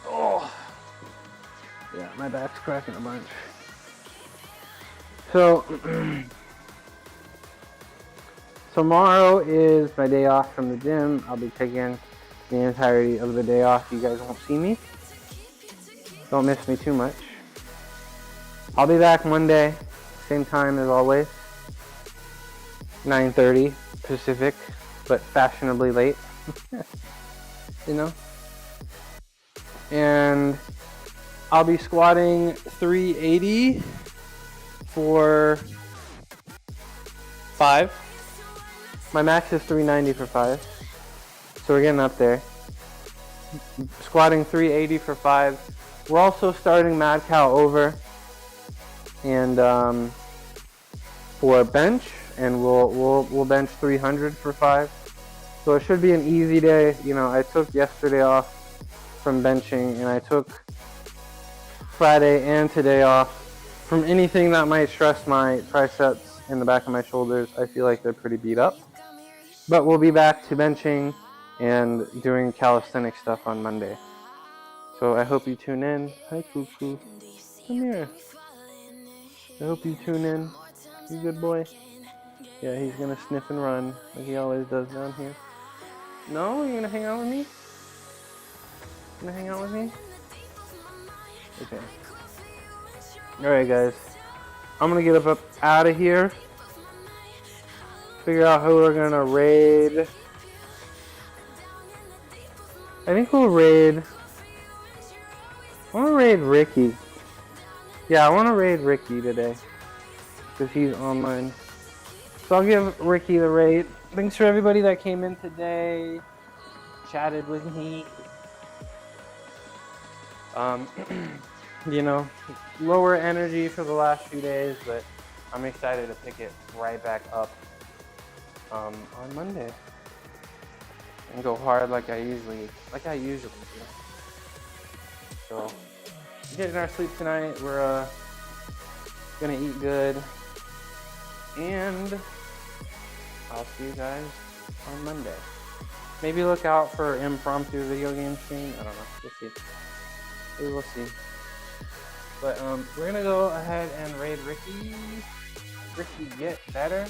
Oh, yeah, my back's cracking a bunch. So, tomorrow is my day off from the gym. I'll be taking the entirety of the day off. You guys won't see me. Don't miss me too much. I'll be back Monday, same time as always. 9:30 Pacific, but fashionably late. You know? And I'll be squatting 380 for 5. My max is 390 for 5. So we're getting up there. Squatting 380 for 5. We're also starting Mad Cow over and for bench, and we'll bench 300 for 5. So it should be an easy day. You know, I took yesterday off from benching, and I took Friday and today off from anything that might stress my triceps and the back of my shoulders. I feel like they're pretty beat up. But we'll be back to benching and doing calisthenic stuff on Monday. So I hope you tune in. Hi, Cuckoo. Come here. I hope you tune in. You good boy? Yeah, he's gonna sniff and run like he always does down here. No? You gonna hang out with me? Gonna hang out with me? Okay. Alright, guys. I'm gonna get up out of here. Figure out who we're gonna raid. I think we'll raid. I wanna raid Ricky. Yeah, I wanna raid Ricky today. Because he's online. So I'll give Ricky the raid. Thanks for everybody that came in today. Chatted with me. You know, lower energy for the last few days, but I'm excited to pick it right back up on Monday and go hard like I usually do. So, getting our sleep tonight. We're gonna eat good, and I'll see you guys on Monday. Maybe look out for impromptu video game stream. I don't know. We'll see. We will see. But we're gonna go ahead and raid Ricky. Ricky, get better.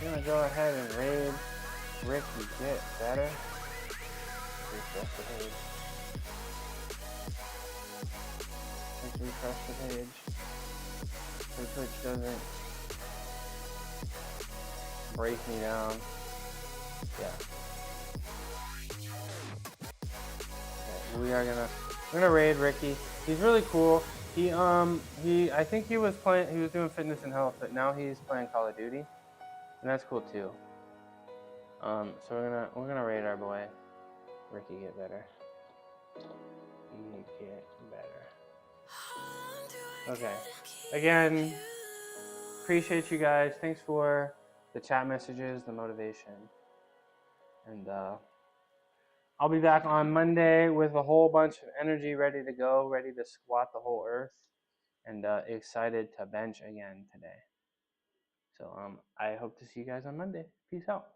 I'm gonna go ahead and raid Ricky Get Better. Refresh the page. Let's refresh the page. So Twitch doesn't break me down. Yeah. Okay, we're gonna raid Ricky. He's really cool. I think he was doing fitness and health, but now he's playing Call of Duty, and that's cool too. So we're gonna raid our boy, Ricky Get Better. Get better. Okay. Again, appreciate you guys. Thanks for the chat messages, the motivation, and I'll be back on Monday with a whole bunch of energy, ready to go, ready to squat the whole earth, and excited to bench again today. So I hope to see you guys on Monday. Peace out.